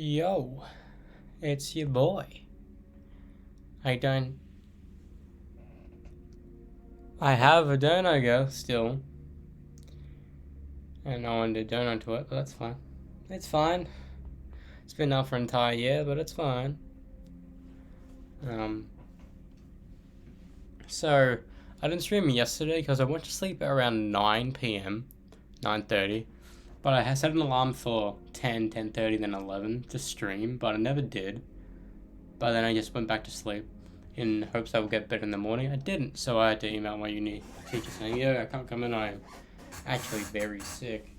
Yo, it's your boy. I don't. I have a dono go still, and I wanted to dono to it, but that's fine. It's fine. It's been up for an entire year, but it's fine. Um, so I didn't stream yesterday because I went to sleep at around 9 p.m., 9:30. But I had set an alarm for 10, 10:30, then 11 to stream, but I never did. But then I just went back to sleep in hopes I would get better in the morning. I didn't, so I had to email my uni teacher saying, "Yeah, I can't come in. I'm actually very sick."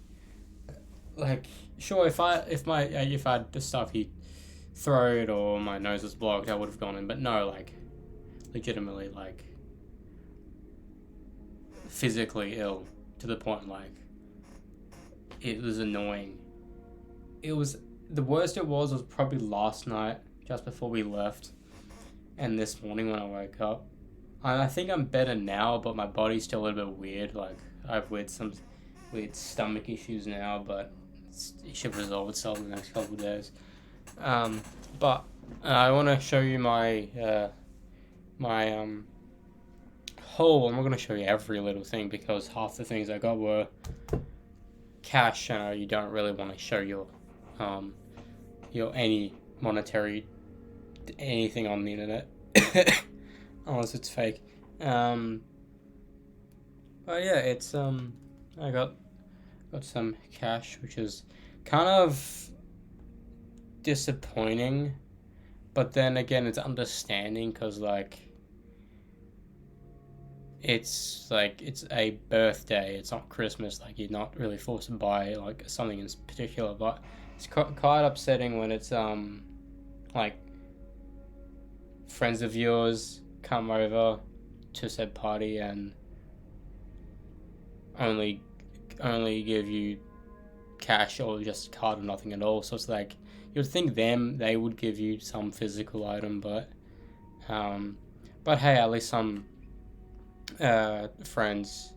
Like, sure, if I had the stuffy throat or my nose was blocked, I would have gone in. But no, like, legitimately, like, physically ill to the point like it was annoying. It was the worst. It was probably last night, just before we left, and this morning when I woke up. I think I'm better now, but my body's still a little bit weird. Like I've with some weird stomach issues now, but it should resolve itself in the next couple of days. Um, but I want to show you my haul. I'm not going to show you every little thing because half the things I got were cash, and you don't really want to show um your any monetary anything on the internet unless it's fake. Um, but yeah, it's I got some cash, which is kind of disappointing, but then again, it's understanding because it's a birthday. It's not Christmas. Like you're not really forced to buy like something in particular, but it's quite upsetting when it's like friends of yours come over to said party and only only give you cash or just card or nothing at all. So it's like you'd think they would give you some physical item, um, but hey, at least some friends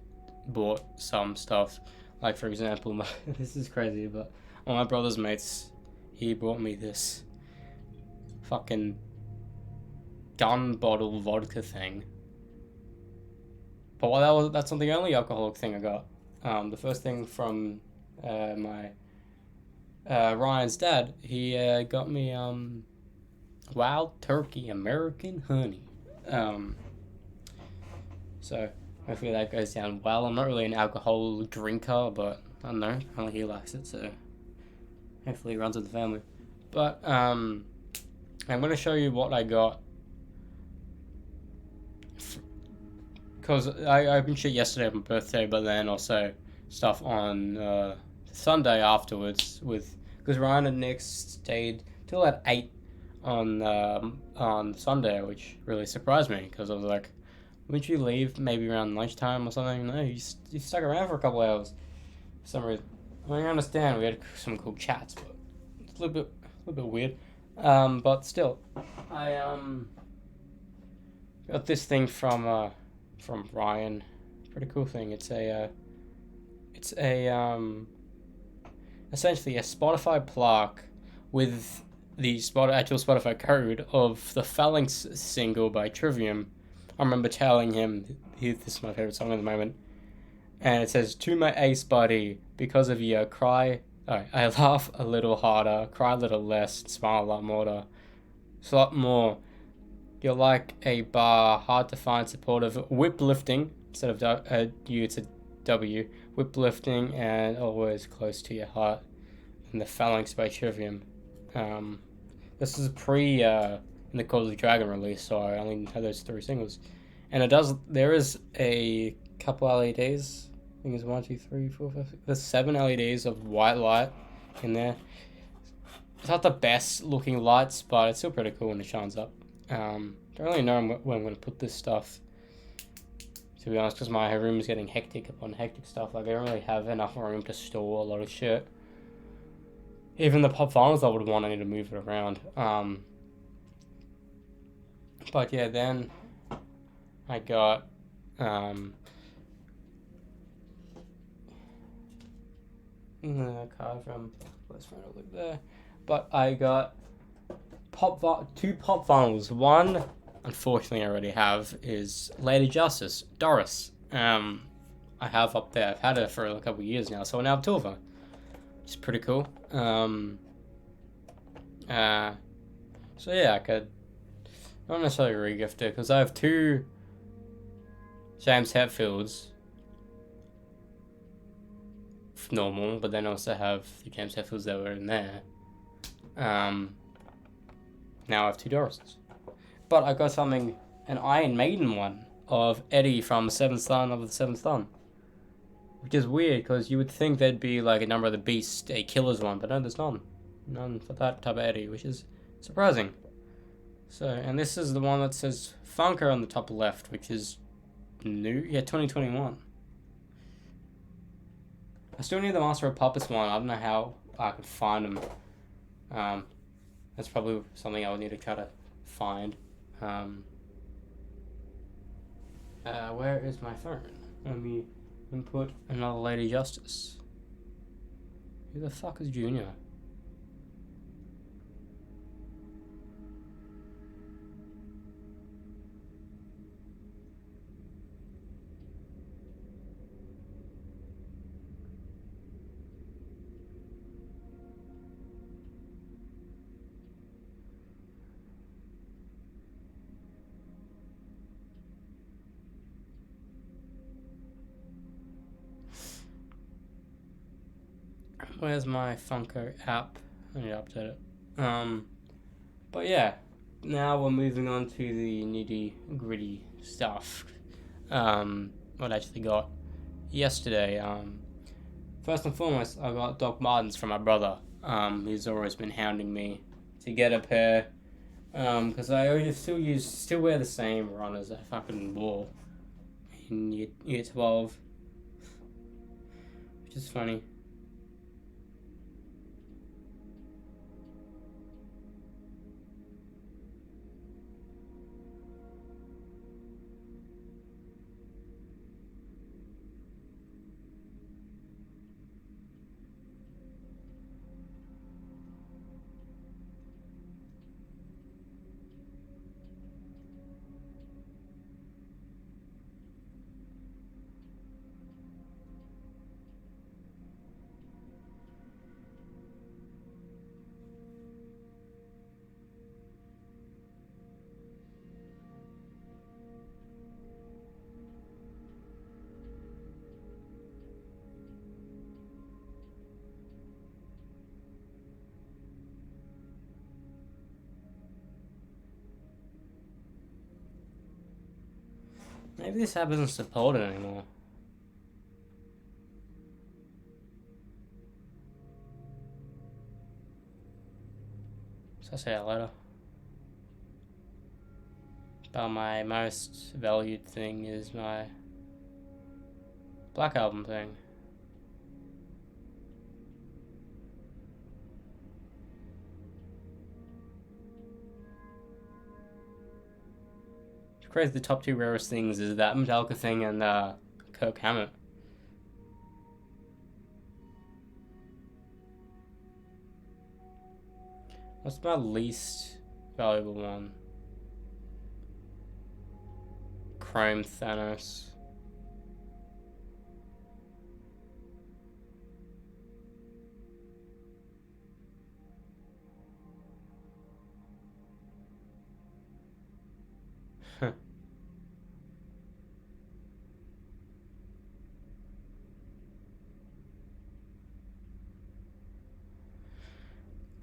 bought some stuff. Like for example, this is crazy, but one of my brother's mates, he bought me this fucking gun bottle vodka thing. But that's not the only alcoholic thing I got. The first thing from my Ryan's dad, he got me Wild Turkey American Honey. Um, so hopefully that goes down well. I'm not really an alcohol drinker, but I don't know. Apparently he likes it, so hopefully it runs with the family. But I'm gonna show you what I got because I opened shit yesterday on my birthday, but then also stuff on Sunday afterwards with because Ryan and Nick stayed till at 8 on Sunday, which really surprised me because I was like, wouldn't you leave maybe around lunchtime or something? No, you stuck around for a couple hours for some reason. I mean, I understand we had some cool chats, but it's a little bit weird. But still, I got this thing from Ryan. Pretty cool thing. It's a essentially a Spotify plaque with the actual Spotify code of the Phalanx single by Trivium. I remember telling him this is my favorite song at the moment, and it says, "To my ace buddy, because of you, I laugh a little harder, cry a little less, smile a lot more, a lot more. You're like a bar, hard to find, supportive, whip lifting instead of U, it's a W, whip lifting, and always close to your heart." And the Phalanx by Trivium. This is pre in the Call of the Dragon release, so I only had those three singles. And there is a couple LEDs. I think it's one, two, three, four, five, six. There's 7 LEDs of white light in there. It's not the best looking lights, but it's still pretty cool when it shines up. Don't really know where I'm going to put this stuff, to be honest, because my room is getting hectic upon hectic stuff. Like, I don't really have enough room to store a lot of shit. Even the pop finals I would want, I need to move it around. But yeah, then I got the card from best friend over there. But I got two pop vinyls. One, unfortunately, I already have is Lady Justice, Doris. I have up there. I've had her for a couple of years now, so I now have two of her. It's pretty cool. So yeah, I could not necessarily regift it because I have two James Hetfields normal, but then also have the James Hetfields that were in there. Now I have two Dorises. But I got something, an Iron Maiden one of Eddie from Seventh Son of the Seventh Son. Which is weird, because you would think there'd be like a Number of the Beast, a Killers one, but no, there's none. None for that type of Eddie, which is surprising. So, and this is the one that says Funker on the top left, which is new. Yeah, 2021. I still need the Master of Puppets one. I don't know how I could find them. That's probably something I would need to try to find. Where is my phone? Let me input another Lady Justice. Who the fuck is Junior? Where's my Funko app? I need to update it. But yeah, now we're moving on to the nitty gritty stuff. What I actually got yesterday. First and foremost, I got Doc Martens from my brother. He's always been hounding me to get a pair. Because I still wear the same runners I fucking wore in year 12. Which is funny. Maybe this app isn't supported anymore. So I'll say that later. But my most valued thing is my Black Album thing. It's crazy, the top two rarest things is that Metallica thing and Kirk Hammett. What's my least valuable one? Chrome Thanos.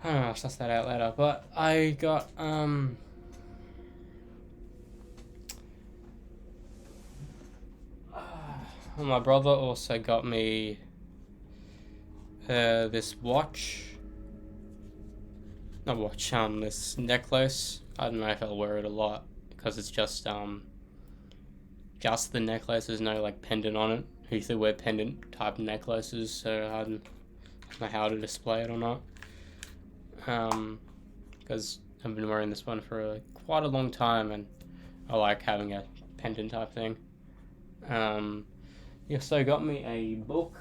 I don't know, I'll suss that out later. But I got, my brother also got me this watch. Not watch, this necklace. I don't know if I'll wear it a lot because it's just the necklace. There's no like pendant on it. I usually wear pendant type necklaces, so I don't know how to display it or not. Because I've been wearing this one for quite a long time, and I like having a pendant type thing. He also got me a book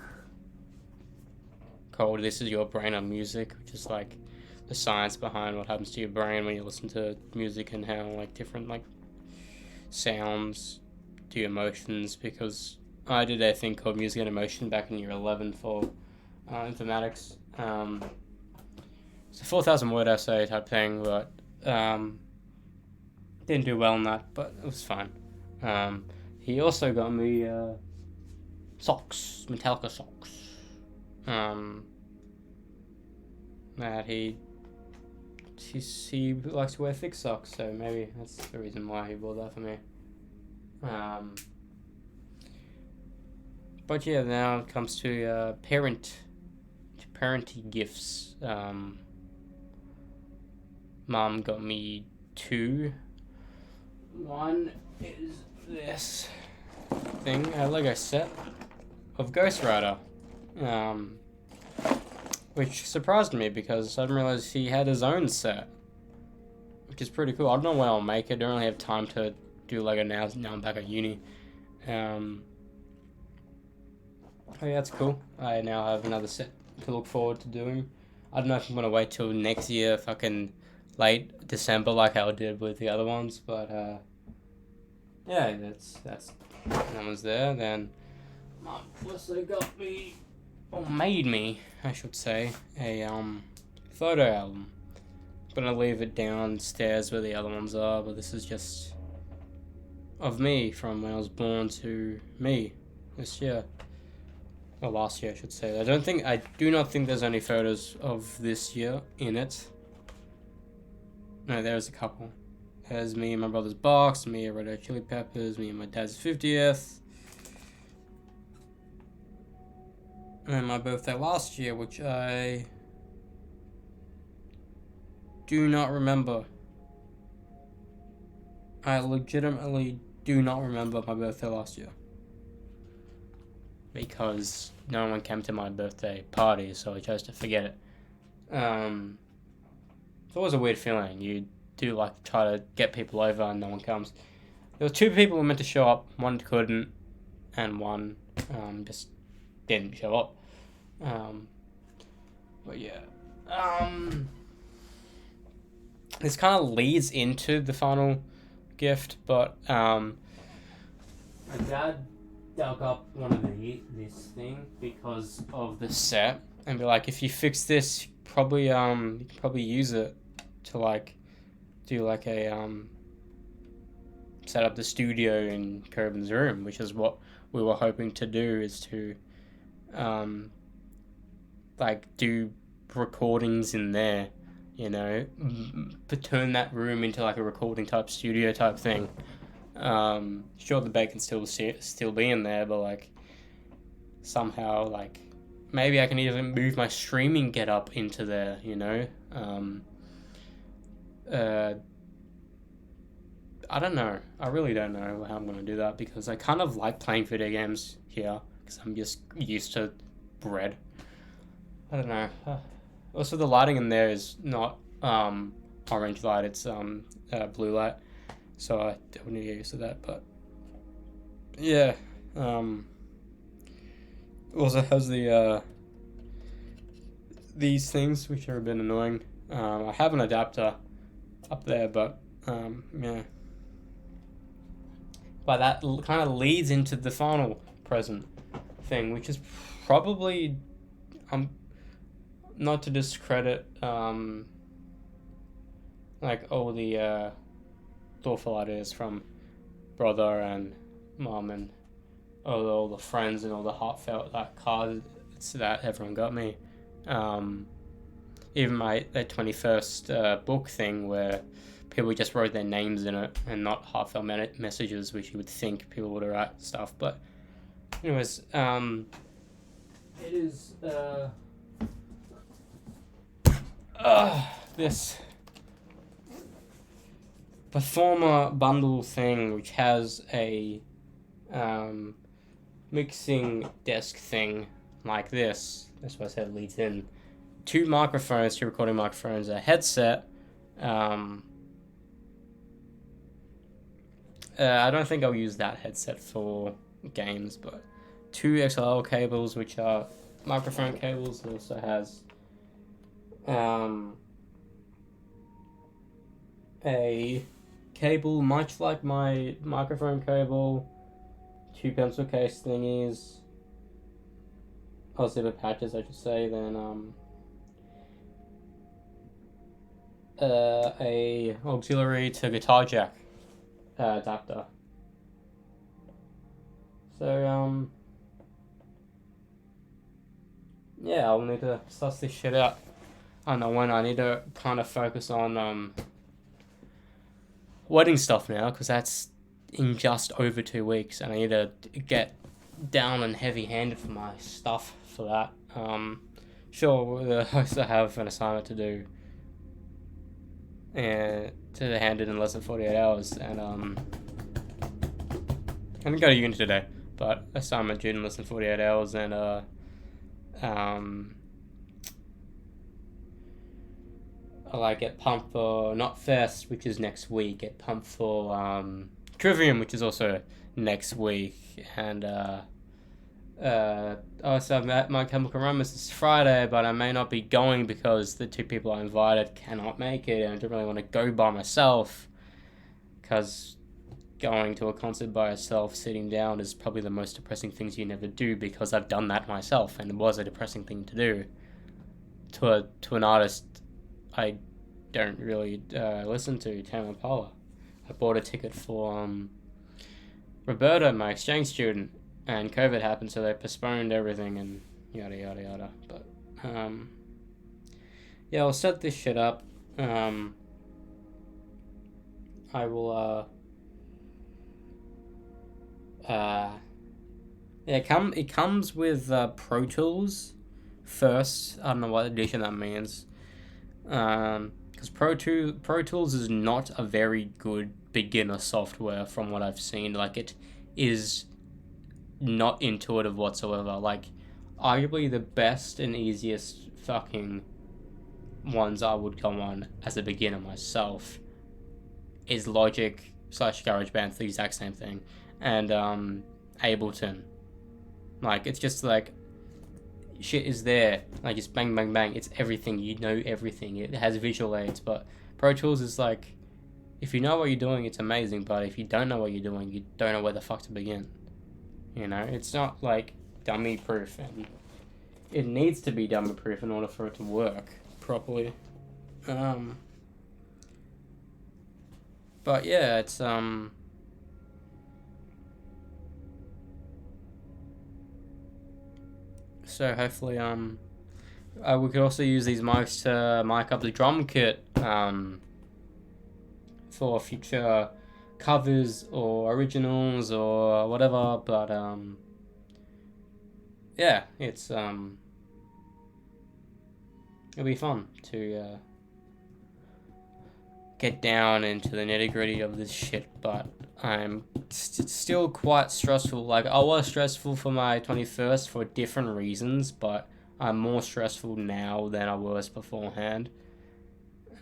called "This Is Your Brain on Music," which is like the science behind what happens to your brain when you listen to music and how like different like sounds do emotions, because I did a thing called Music and Emotion back in year 11 for informatics. It's a 4,000 word essay type thing, but didn't do well in that, but it was fine. He also got me socks, Metallica socks. That he likes to wear thick socks, so maybe that's the reason why he bought that for me. But yeah, now it comes to parenty gifts. Mom got me two. One is this thing, a Lego set of Ghost Rider, which surprised me because I didn't realize he had his own set, which is pretty cool. I don't know when I'll make it. I don't really have time to do Lego now I'm back at uni. Oh yeah, that's cool. I now have another set to look forward to doing. I don't know if I'm gonna wait till next year, fucking late December, like I did with the other ones. But yeah, that's that one's there. Then Mum also got me, or made me, I should say, a photo album. I'm gonna leave it downstairs where the other ones are, but this is just of me from when I was born to me this year. Or last year, I should say. I do not think there's any photos of this year in it. No, there's a couple. There's me and my brother's box, me and Red Hot Chili Peppers, me and my dad's 50th. And then my birthday last year, which I do not remember. I legitimately do not remember my birthday last year. Because no one came to my birthday party, so I chose to forget it. It's always a weird feeling. You do like try to get people over and no one comes. There were two people who were meant to show up. One couldn't, and one just didn't show up. But yeah, this kind of leads into the final gift, but my dad dug up one of this thing because of the set and be like, if you fix this, you can probably use it to like do like a set up the studio in Corbin's room, which is what we were hoping to do, is to like do recordings in there, you know, but turn that room into like a recording type studio type thing. Sure, the bed can still be in there, but like somehow, like maybe I can even move my streaming get up into there, you know. I don't know. I really don't know how I'm gonna do that, because I kind of like playing video games here because I'm just used to bread. I don't know. Also, the lighting in there is not orange light; it's blue light. So I don't need to get used to that, but yeah. Also has the these things, which are a bit annoying. I have an adapter up there, but yeah. But that kind of leads into the final present thing, which is probably not to discredit like all the thoughtful ideas from brother and mom and all the friends and all the heartfelt cards that everyone got me. Even my 21st book thing, where people just wrote their names in it and not heartfelt messages, which you would think people would write stuff. But anyways, it is this Performer bundle thing, which has a mixing desk thing like this. That's why I said it leads in. 2 microphones, 2 recording microphones, a headset. I don't think I'll use that headset for games, but 2 XLR cables, which are microphone cables. It also has a cable, much like my microphone cable, two pencil case thingies, or zipper patches, I should say, then a auxiliary to guitar jack adapter. So yeah, I'll need to suss this shit out. I don't know when. I need to kind of focus on wedding stuff now, because that's in just over 2 weeks, and I need to get down and heavy-handed for my stuff for that. Sure, I also have an assignment to do, and to hand it in less than 48 hours, and I didn't go to uni today, but assignment due in less than 48 hours, and I get pumped for not Fest, which is next week. Get pumped for Trivium, which is also next week, and also I'm at My Chemical Romance this Friday, but I may not be going because the two people I invited cannot make it, and I don't really want to go by myself, because going to a concert by yourself, sitting down, is probably the most depressing things you never do, because I've done that myself, and it was a depressing thing to do. To an artist I don't really listen to, Tame Impala. I bought a ticket for Roberta, my exchange student, and COVID happened, so they postponed everything and yada yada yada. But yeah, I'll set this shit up. I will yeah, it comes with Pro Tools first. I don't know what edition that means. Because Pro Tools is not a very good beginner software from what I've seen. Like, it is not intuitive whatsoever. Like, arguably the best and easiest fucking ones I would go on as a beginner myself is Logic / GarageBand, the exact same thing, and Ableton. Like, it's just like, shit is there, like, it's bang bang bang, it's everything, you know everything, it has visual aids. But Pro Tools is like, if you know what you're doing, it's amazing, but if you don't know what you're doing, you don't know where the fuck to begin. You know, it's not like dummy proof, and it needs to be dummy proof in order for it to work properly. But yeah, it's so hopefully we could also use these mics to mic up the drum kit for future covers or originals or whatever. But yeah, it'll be fun to get down into the nitty-gritty of this shit. But I'm still quite stressful. Like, I was stressful for my 21st for different reasons, but I'm more stressful now than I was beforehand.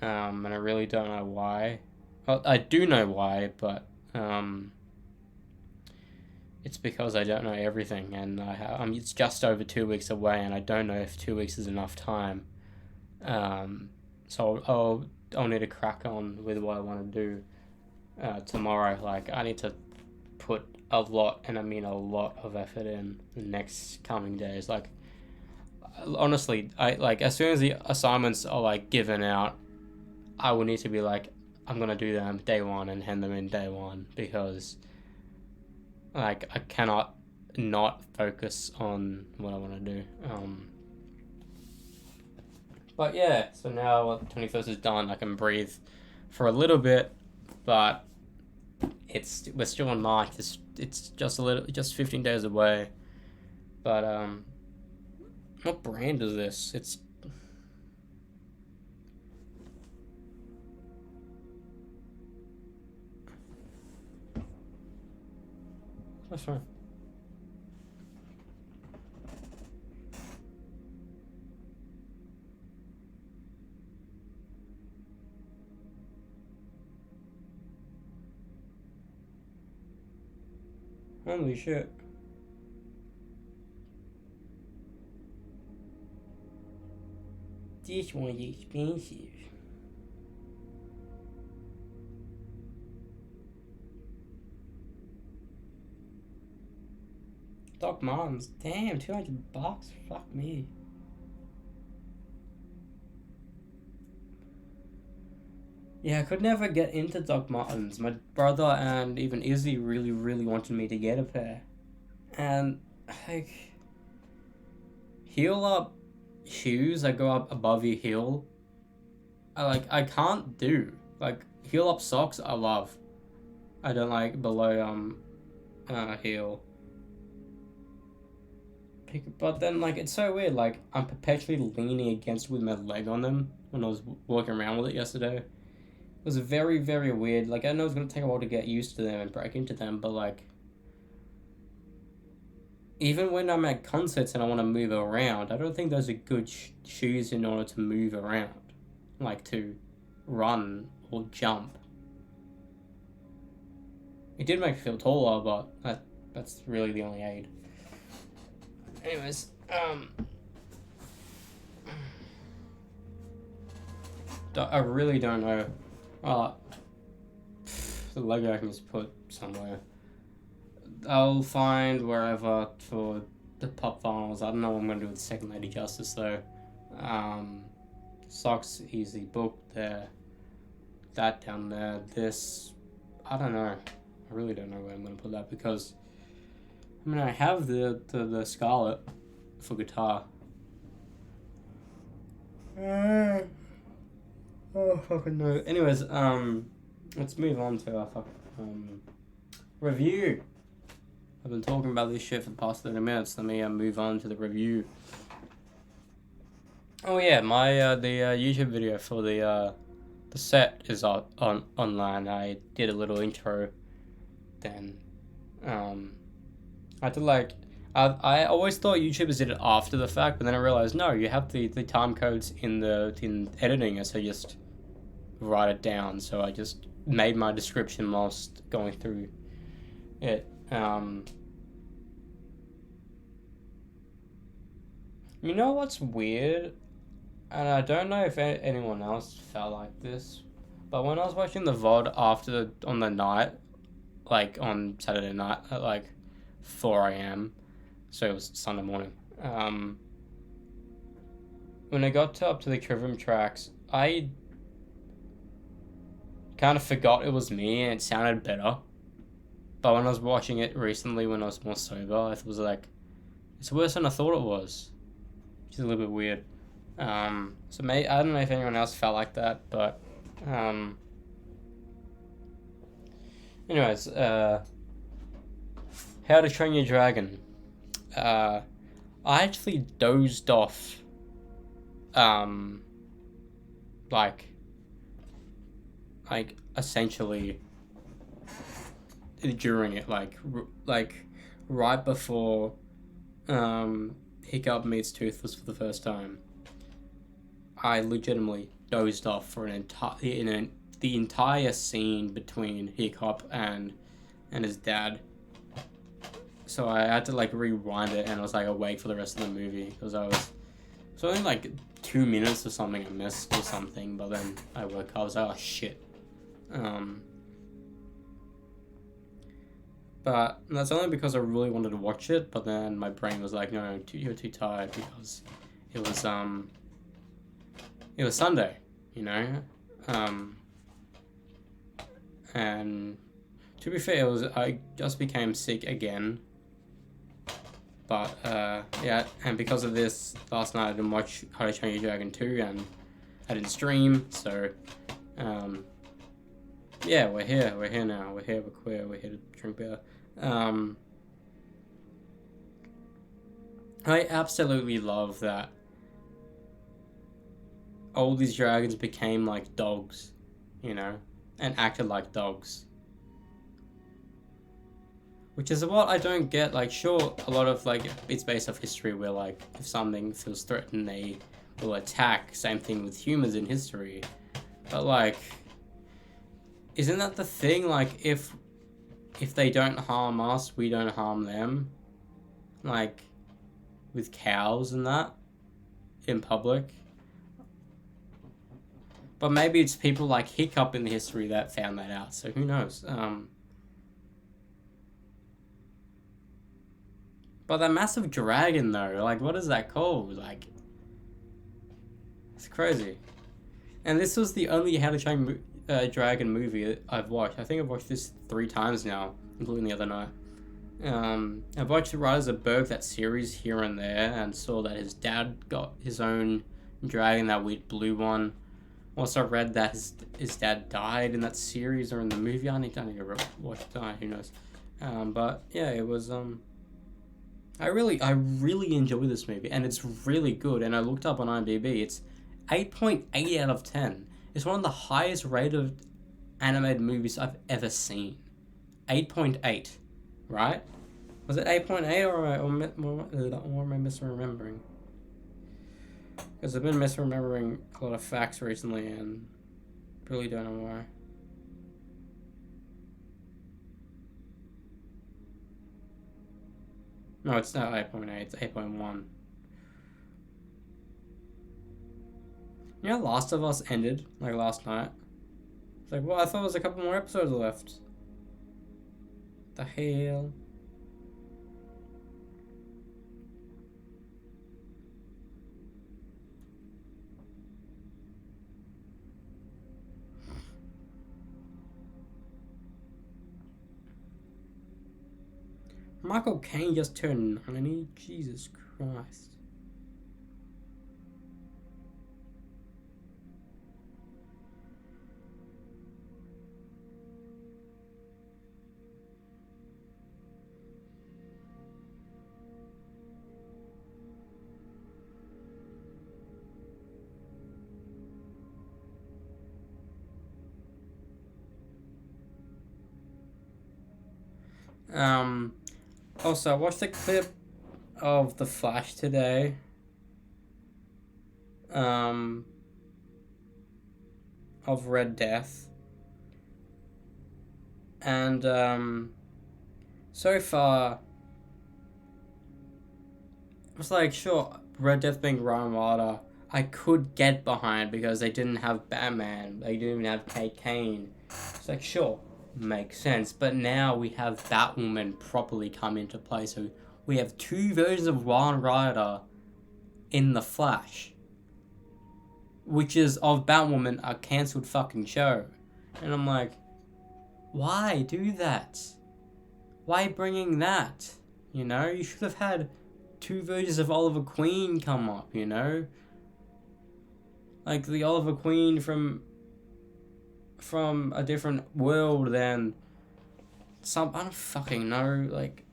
And I really don't know why. Well, I do know why, but it's because I don't know everything, and it's just over 2 weeks away, and I don't know if 2 weeks is enough time. So I'll need to crack on with what I want to do tomorrow. Like, I need to put a lot, and I mean a lot, of effort in the next coming days. Like, honestly, as soon as the assignments are like given out, I will need to be like, I'm gonna do them day one and hand them in day one, because like, I cannot not focus on what I want to do. But yeah, so now 21st is done, I can breathe for a little bit, but we're still in March. It's just 15 days away. But what brand is this? It's that's fine. Holy shit. This one's expensive. Doc Martens. Damn, $200. Fuck me. Yeah, I could never get into Doc Martens. My brother and even Izzy really, really wanted me to get a pair. And, like, heel up shoes that go up above your heel, I can't do. Like, heel up socks, I love. I don't like below, heel. But then, like, it's so weird. Like, I'm perpetually leaning against with my leg on them when I was walking around with it yesterday. It was very, very weird. Like, I know it's gonna take a while to get used to them and break into them, but like, even when I'm at concerts and I want to move around, I don't think those are good shoes in order to move around, like to run or jump. It did make me feel taller, but that's really the only aid. Anyways, I really don't know. The Lego I can just put somewhere. I'll find wherever for the pop finals. I don't know what I'm gonna do with Second Lady Justice though. Socks easy book there. That down there. This, I don't know. I really don't know where I'm gonna put that because I mean I have the Scarlet for guitar. Oh fucking no. Anyways, let's move on to our review. I've been talking about this shit for the past 30 minutes. Let me move on to the review. Oh yeah, my the YouTube video for the set is online. I did a little intro. Then, I had to like. I always thought YouTubers did it after the fact, but then I realized no, you have the time codes in editing it, so just write it down. So I just made my description whilst going through it. You know what's weird? And I don't know if anyone else felt like this, but when I was watching the VOD on the night, like on Saturday night at like 4 a.m., so it was Sunday morning, when I got up to the Trivium tracks, I kind of forgot it was me and it sounded better. But when I was watching it recently, when I was more sober, it was like, it's worse than I thought it was, which is a little bit weird. So I don't know if anyone else felt like that, but anyways, How to Train Your Dragon. I actually dozed off, like essentially during it, like right before Hiccup meets Toothless for the first time. I legitimately dozed off for the entire scene between Hiccup and his dad. So I had to like rewind it, and I was like awake for the rest of the movie because it's only like 2 minutes or something I missed or something. But then I woke up, I was like, oh shit. But that's only because I really wanted to watch it. But then my brain was like, no, you're too tired because it was Sunday, you know. And to be fair, I just became sick again. But yeah, and because of this, last night I didn't watch How to Train Your Dragon 2, and I didn't stream. So yeah, we're here now. We're here to drink beer. I absolutely love that all these dragons became like dogs, you know, and acted like dogs. Which is what I don't get. Like, sure, a lot of like it's based off history where like if something feels threatened, they will attack. Same thing with humans in history. But like, isn't that the thing? Like, if they don't harm us, we don't harm them. Like, with cows and that in public. But maybe it's people like Hiccup in the history that found that out. So who knows? But that massive dragon, though, like, what is that called? Like, it's crazy. And this was the only How to Train Dragon movie I've watched. I think I've watched this 3 times now, including the other night. I've watched Rise of Berg, that series, here and there, and saw that his dad got his own dragon, that weird blue one. Also read that his dad died in that series or in the movie. I need to watch that. Who knows? But yeah, it was I really enjoy this movie, and it's really good. And I looked up on IMDb. It's 8.8 out of 10. It's one of the highest rated animated movies I've ever seen. 8.8, right? Was it 8.8 or am I misremembering? Because I've been misremembering a lot of facts recently and really don't know why. No, it's not 8.8, it's 8.1. You know, Last of Us ended, like, last night. It's like, well, I thought there was a couple more episodes left. The hell? Michael Caine just turned 90? Jesus Christ. Also, I watched a clip of The Flash today. Of Red Death. And, so far, it's like, sure, Red Death being Ryan Wilder, I could get behind because they didn't have Batman. They didn't even have Kate Kane. It's like, sure, makes sense. But now we have Batwoman properly come into play. So we have 2 versions of Ryan Wilder in The Flash, which is of Batwoman, a cancelled fucking show. And I'm like, why do that? Why bringing that? You know, you should have had 2 versions of Oliver Queen come up, you know? Like the Oliver Queen from a different world than some, I don't fucking know, like,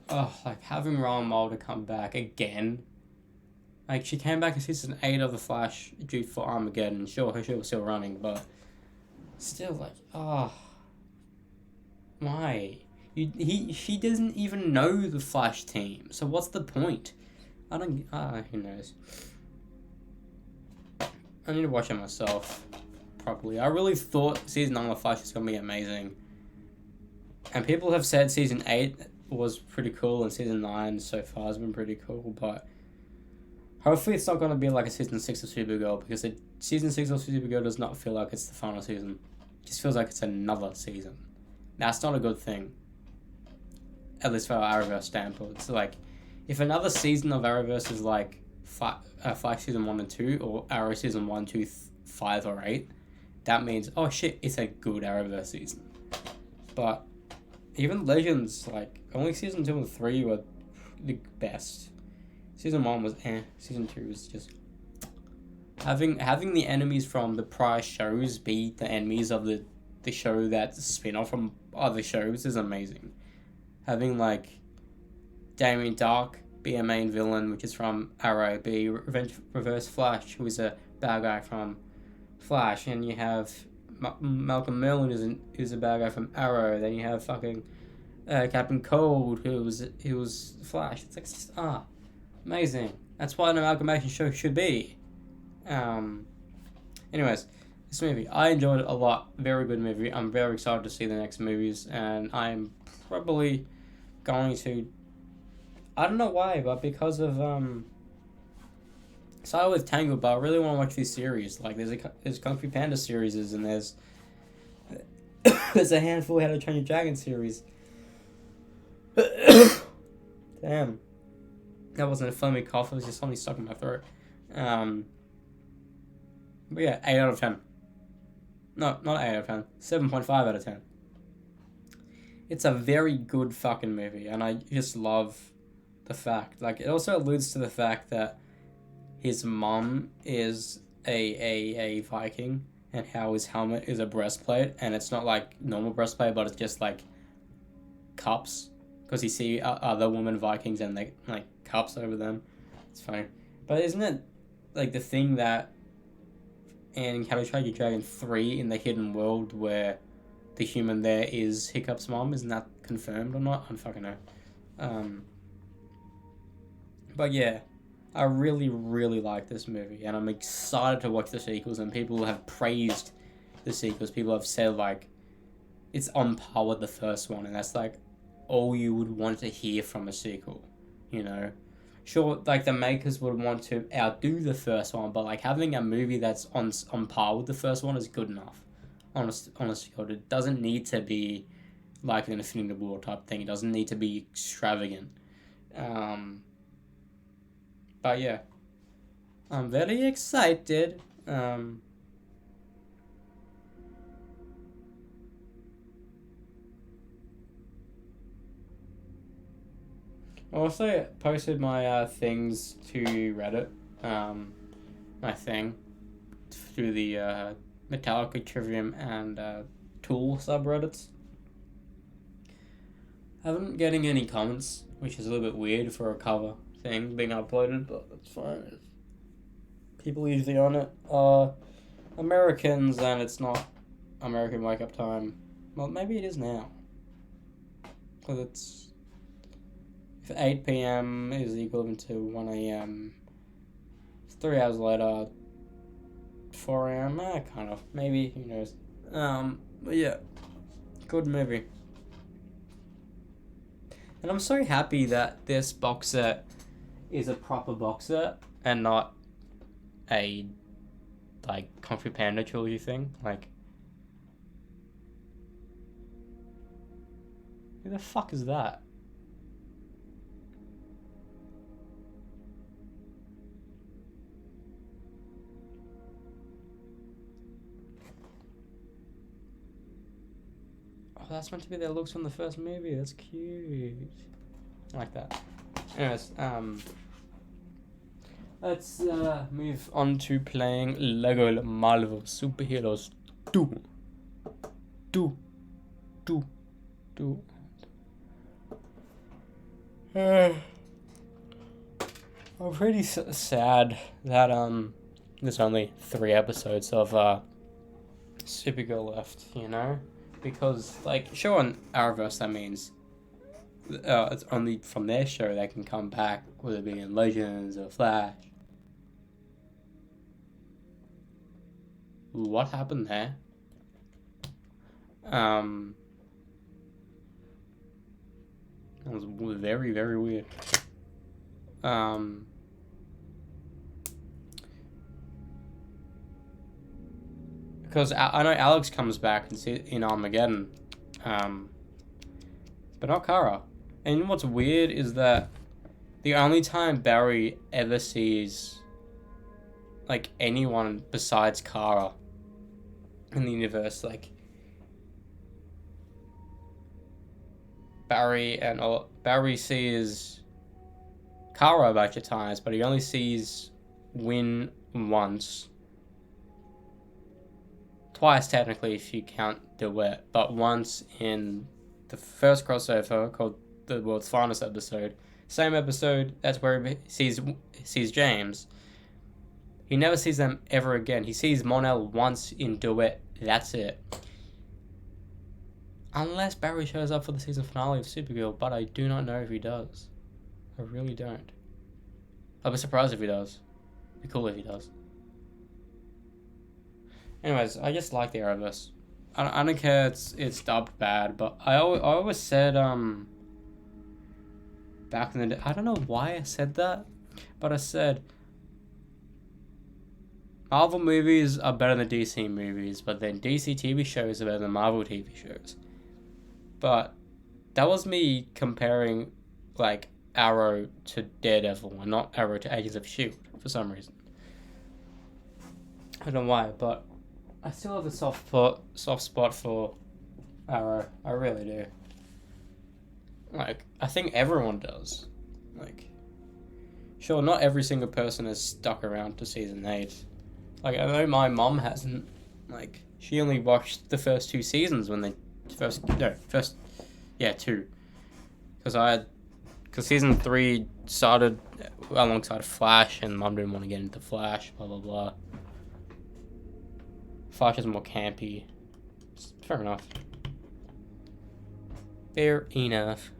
like having Ryan Wilder come back again. Like, she came back in season 8 of The Flash due for Armageddon. Sure, her show was still running, but still, like, why? She doesn't even know the Flash team, so what's the point? I don't, who knows. I need to watch it myself properly. I really thought season 9 of The Flash was going to be amazing. And people have said season 8 was pretty cool, and season 9 so far has been pretty cool, but hopefully it's not going to be like a season 6 of Supergirl, because season 6 of Supergirl does not feel like it's the final season. It just feels like it's another season. That's not a good thing. At least for our Arrowverse standpoint. It's like, if another season of Arrowverse is like Flash season 1 and 2, or Arrow season 1, 2, 5, or 8, that means, oh shit, it's a good Arrowverse season. But even Legends, like, only season 2 and 3 were the best. Season 1 was season 2 was just... Having the enemies from the prior shows be the enemies of the show that's a spin-off from other shows is amazing. Having, like, Damien Dark be a main villain, which is from Arrow, be Reverse Flash, who is a bad guy from Flash, and you have Malcolm Merlyn, who's a bad guy from Arrow, then you have fucking Captain Cold, who was Flash. It's like, amazing. That's what an amalgamation show should be. Anyways, this movie, I enjoyed it a lot. Very good movie. I'm very excited to see the next movies, and I'm probably going to, I don't know why, but because of started with Tangled, but I really want to watch these series. Like, there's Kung Fu Panda series, and there's a handful of How to Train Your Dragon series. Damn. That wasn't a foamy cough, it was just something stuck in my throat. But yeah, 8 out of 10. No, not 8 out of 10. 7.5 out of 10. It's a very good fucking movie, and I just love the fact. Like, it also alludes to the fact that his mom is a Viking, and how his helmet is a breastplate, and it's not like normal breastplate, but it's just like cups, because you see other women Vikings and they like cups over them. It's funny, but isn't it like the thing that in How to Train Your Dragon 3 in the Hidden World where the human there is Hiccup's mom? Isn't that confirmed or not? I don't fucking know. But yeah, I really, really like this movie, and I'm excited to watch the sequels, and people have praised the sequels. People have said, like, it's on par with the first one, and that's, like, all you would want to hear from a sequel, you know? Sure, like, the makers would want to outdo the first one, but, like, having a movie that's on par with the first one is good enough. Honestly, it doesn't need to be like an Infinity War type thing. It doesn't need to be extravagant. But yeah, I'm very excited. I also posted my things to Reddit, my thing, through the Metallica Trivium and Tool subreddits. I haven't getting any comments, which is a little bit weird for a cover thing being uploaded, but that's fine. People usually on it are Americans, and it's not American wake up time. Well, maybe it is now, because it's if 8 p.m. is equivalent to 1 a.m. 3 hours later, 4 a.m. Kind of, maybe, who knows. But yeah, good movie. And I'm so happy that this box set is a proper box set and not a like Kung Fu Panda trilogy thing. Like, who the fuck is that? Oh, that's meant to be their looks from the first movie. That's cute. I like that. Anyways, let's move on to playing Lego Marvel Superheroes 2. I'm pretty sad that there's only 3 episodes of Supergirl left, you know? Because, like, sure, on Arrowverse that means it's only from their show they can come back, whether it be in Legends or Flash. What happened there? That was very, very weird. Because I know Alex comes back in Armageddon, but not Kara. And what's weird is that the only time Barry ever sees like anyone besides Kara in the universe, like Barry sees Kara a bunch of times, but he only sees Winn once. Twice technically if you count DeWitt, but once in the first crossover called the World's Finest episode. Same episode, that's where he sees James. He never sees them ever again. He sees Mon-El once in DeWitt. That's it. Unless Barry shows up for the season finale of Supergirl, but I do not know if he does. I really don't. I'll be surprised if he does. It'd be cool if he does. Anyways, I just like the Arrowverse. I don't care it's dubbed bad, but I always said back in the day, I don't know why I said that, but I said Marvel movies are better than DC movies, but then DC TV shows are better than Marvel TV shows. But that was me comparing like Arrow to Daredevil and not Arrow to Agents of S.H.I.E.L.D. for some reason. I don't know why, but I still have a soft spot for Arrow. I really do. Like, I think everyone does. Like, sure, not every single person has stuck around to season 8. Like, I know my mom hasn't. Like, she only watched the first 2 seasons when they two. Because season 3 started alongside Flash, and mom didn't want to get into Flash, blah blah blah. Flash is more campy. Fair enough. Fair enough.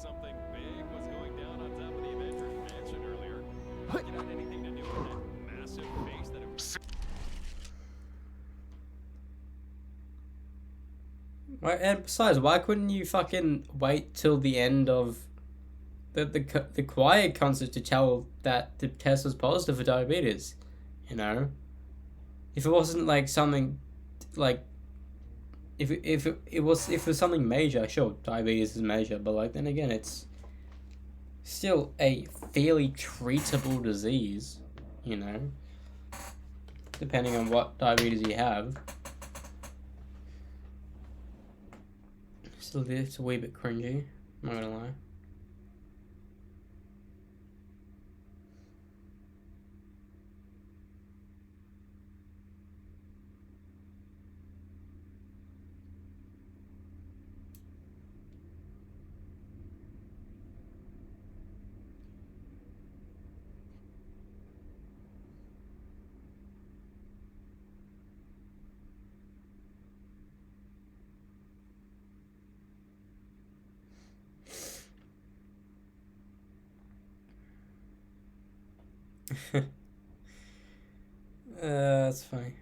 something big was going down on top of the Avengers mansion earlier. Like it had anything to do with that massive face that it... And besides, why couldn't you fucking wait till the end of the quiet concert to tell that the test was positive for diabetes? You know, if it wasn't like something like if it was something major, sure, diabetes is major, but like then again, it's still a fairly treatable disease, you know, depending on what diabetes you have. Still, it's a wee bit cringy. I'm not gonna lie. That's funny.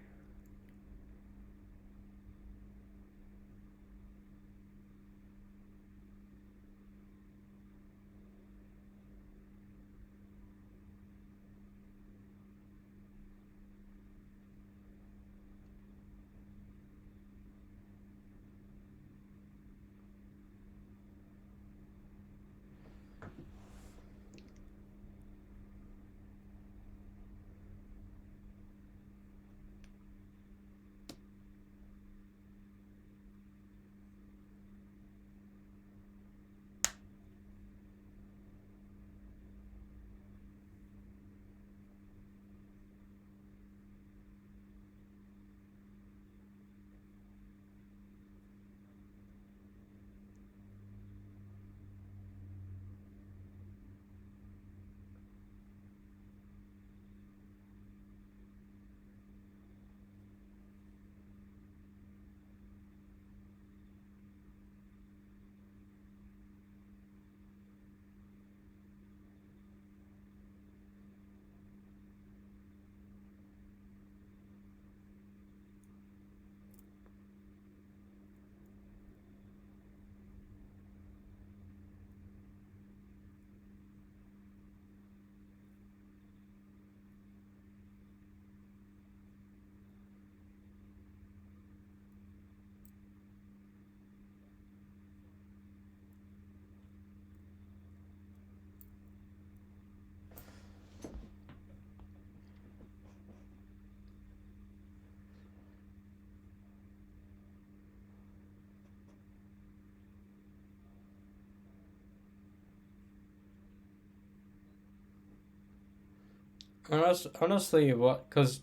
Honestly, what? Because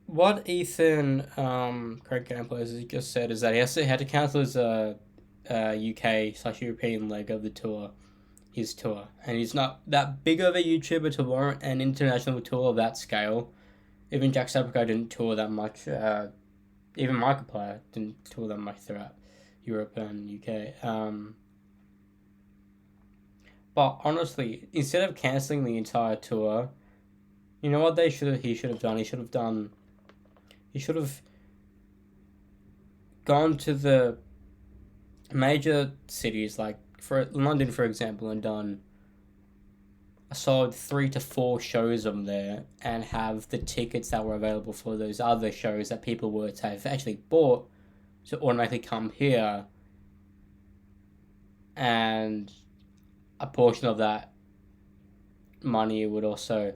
what Ethan Craig Campbell has just said is that he had to cancel his UK/European leg of the tour, his tour, and he's not that big of a YouTuber to warrant an international tour of that scale. Even Jacksepticeye didn't tour that much. Even Markiplier didn't tour that much throughout Europe and UK. But honestly, instead of canceling the entire tour, you know what he should have done? He should have gone to the major cities like for London, for example, and done a solid 3 to 4 shows of them there, and have the tickets that were available for those other shows that people were to have actually bought to automatically come here, and a portion of that money would also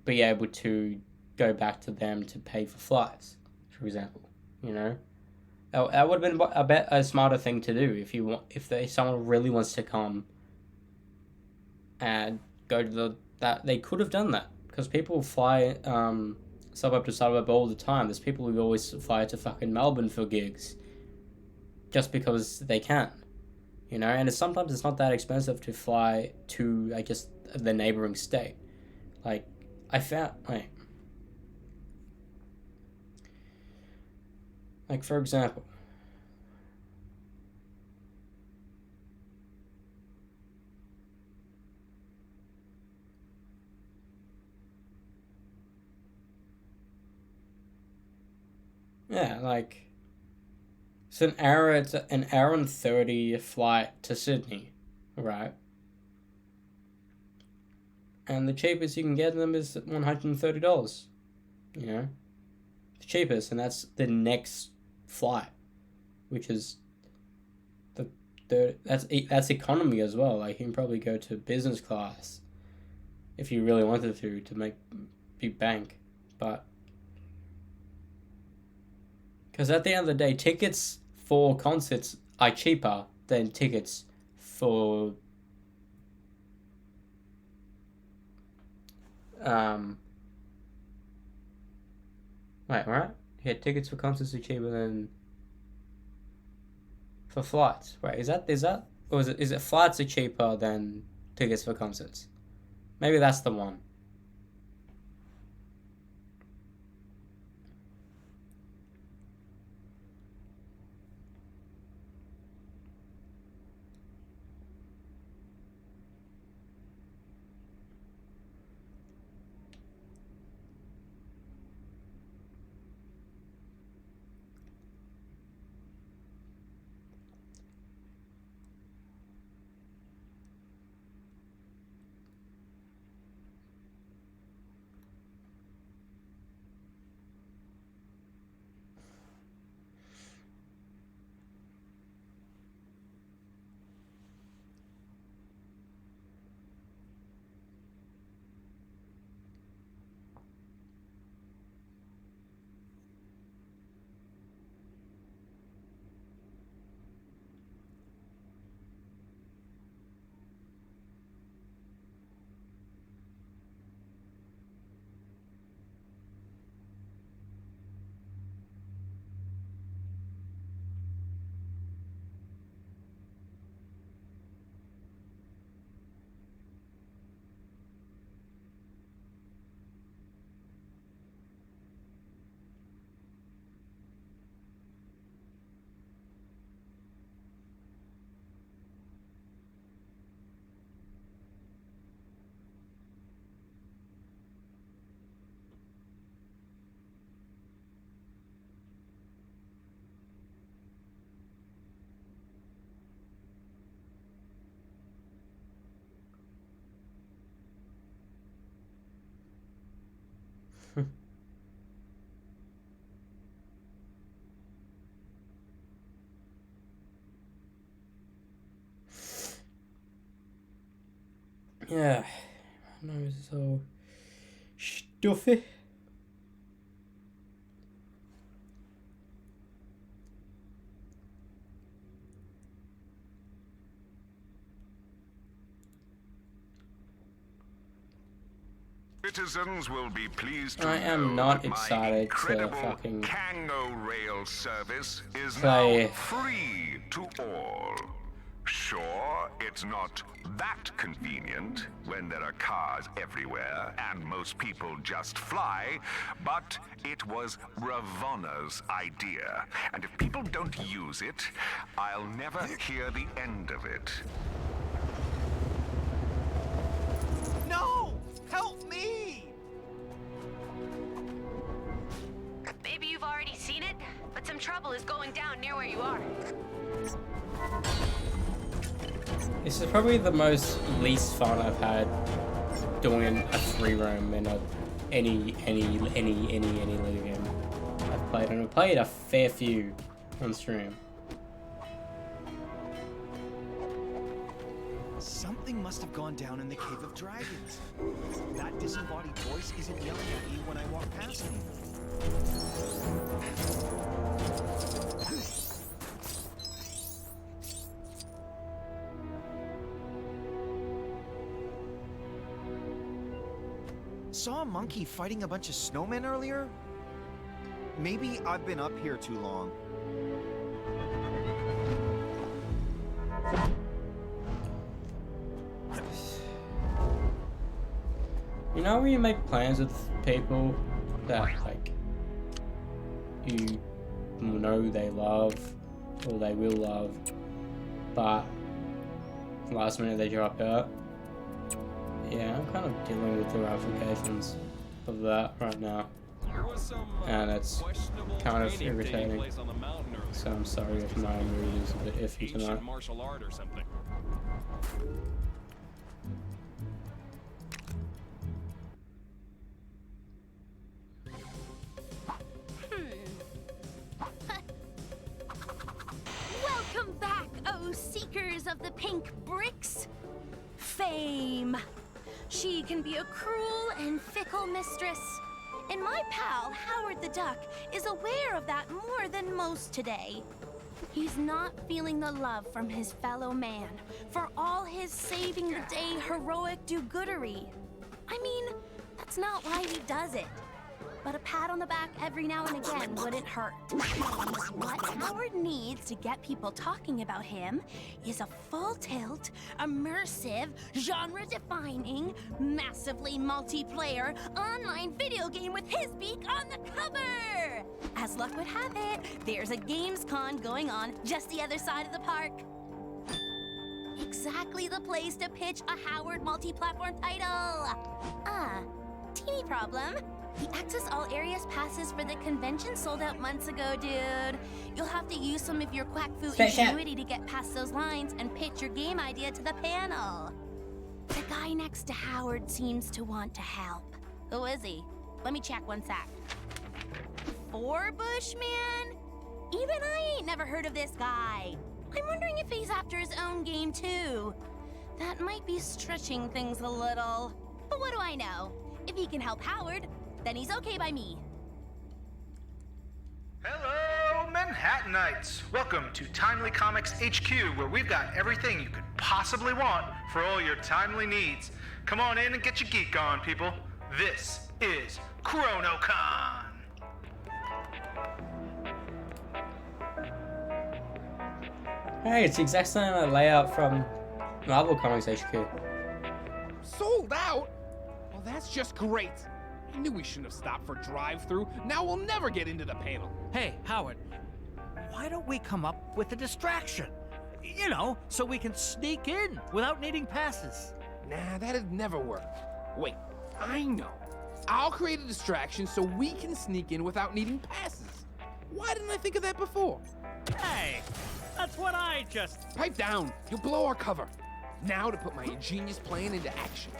be able to go back to them to pay for flights, for example. You know, that would have been a smarter thing to do if someone really wants to come and go to that they could have done that, because people fly suburb to suburb all the time. There's people who always fly to fucking Melbourne for gigs just because they can, you know, and sometimes it's not that expensive to fly to, I guess, the neighboring state. Like, I found, like for example, Yeah, like it's an hour. It's an hour and 30 flight to Sydney, right? And the cheapest you can get them is $130. You know, the cheapest, and that's the next flight, which is that's economy as well. Like you can probably go to business class if you really wanted to make big bank, but because at the end of the day, tickets for concerts are cheaper than tickets for wait, right? Yeah, tickets for concerts are cheaper than for flights. Wait, is that or is it flights are cheaper than tickets for concerts? Maybe that's the one. Yeah, no, it's so stuffy. Citizens will be pleased to I am know not that my excited to incredible fucking Kango Rail service is play. now free to all. Sure, it's not that convenient when there are cars everywhere and most people just fly, but it was Ravonna's idea. And if people don't use it, I'll never hear the end of it. No! Help me! Maybe you've already seen it, but some trouble is going down near where you are. This is probably the least fun I've had doing a free roam in any Lego game I've played, and I've played a fair few on stream. Something must have gone down in the Cave of Dragons. That disembodied voice isn't yelling at me when I walk past him. Saw a monkey fighting a bunch of snowmen earlier? Maybe I've been up here too long. You know when you make plans with people that like you know they love or they will love, but last minute they drop out? Yeah, I'm kind of dealing with the ramifications of that right now. There was some and it's questionable kind of training taking irritating. place on the mountain earlier. So I'm sorry if my mood is a bit iffy Ancient tonight. martial art or something. Welcome back, oh seekers of the pink bricks. Fame. She can be a cruel and fickle mistress. And my pal, Howard the Duck, is aware of that more than most today. He's not feeling the love from his fellow man for all his saving the day heroic do-goodery. I mean, that's not why he does it. But a pat on the back every now and again wouldn't hurt. What Howard needs to get people talking about him is a full-tilt, immersive, genre-defining, massively multiplayer online video game with his beak on the cover! As luck would have it, there's a Gamescom going on just the other side of the park. Exactly the place to pitch a Howard multi-platform title. Teeny problem. The Access All Areas passes for the convention sold out months ago, dude. You'll have to use some of your quack fu ingenuity to get past those lines and pitch your game idea to the panel. The guy next to Howard seems to want to help. Who is he? Let me check one sec. Forbush, man? Even I ain't never heard of this guy. I'm wondering if he's after his own game, too. That might be stretching things a little. But what do I know? If he can help Howard, then he's okay by me. Hello, Manhattanites! Welcome to Timely Comics HQ, where we've got everything you could possibly want for all your timely needs. Come on in and get your geek on, people. This is ChronoCon! Hey, it's the exact same layout from Marvel Comics HQ. Sold out? Well, that's just great. I knew we shouldn't have stopped for drive-through. Now we'll never get into the panel. Hey, Howard, why don't we come up with a distraction? You know, so we can sneak in without needing passes. Nah, that'd never work. Wait, I know. I'll create a distraction so we can sneak in without needing passes. Why didn't I think of that before? Hey, that's what I just... Pipe down. You'll blow our cover. Now to put my ingenious plan into action.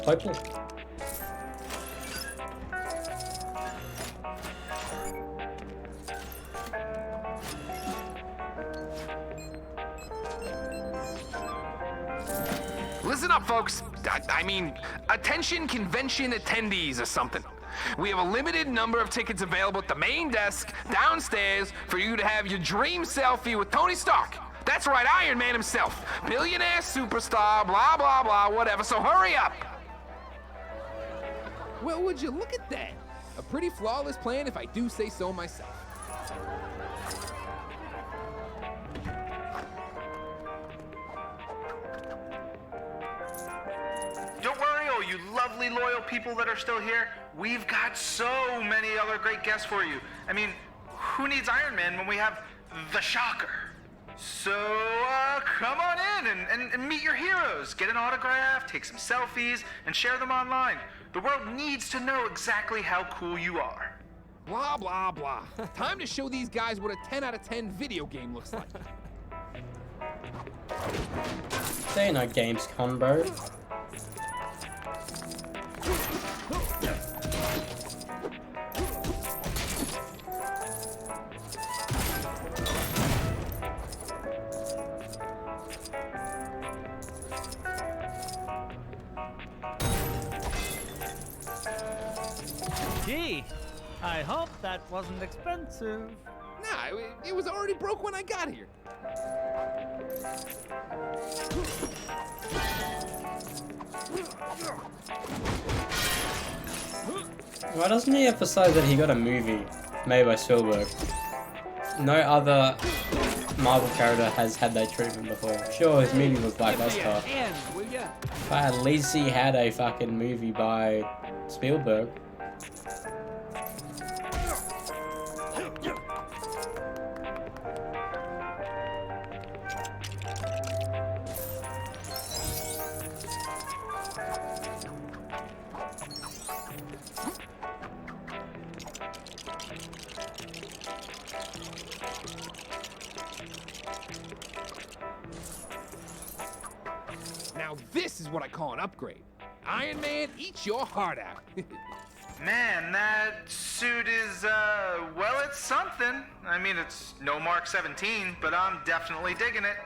Hopefully. Listen up, folks. I mean, attention convention attendees or something. We have a limited number of tickets available at the main desk downstairs for you to have your dream selfie with Tony Stark. That's right, Iron Man himself. Billionaire superstar, blah, blah, blah, whatever. So hurry up. Well, would you look at that? A pretty flawless plan if I do say so myself. Don't worry, all you lovely, loyal people that are still here. We've got so many other great guests for you. I mean, who needs Iron Man when we have the Shocker? So, come on in and meet your heroes. Get an autograph, take some selfies, and share them online. The world needs to know exactly how cool you are. Blah, blah, blah. Time to show these guys what a 10 out of 10 video game looks like. They know Gamescom, bro. Gee, I hope that wasn't expensive. Nah, it was already broke when I got here. Why doesn't he emphasize that he got a movie made by Spielberg? No other Marvel character has had that treatment before. Sure, his movie was lackluster, And will ya? but at least he had a fucking movie by Spielberg. Now this is what I call an upgrade. Iron Man, eat your heart out. Man, that suit is, well, it's something. I mean, it's no Mark 17, but I'm definitely digging it.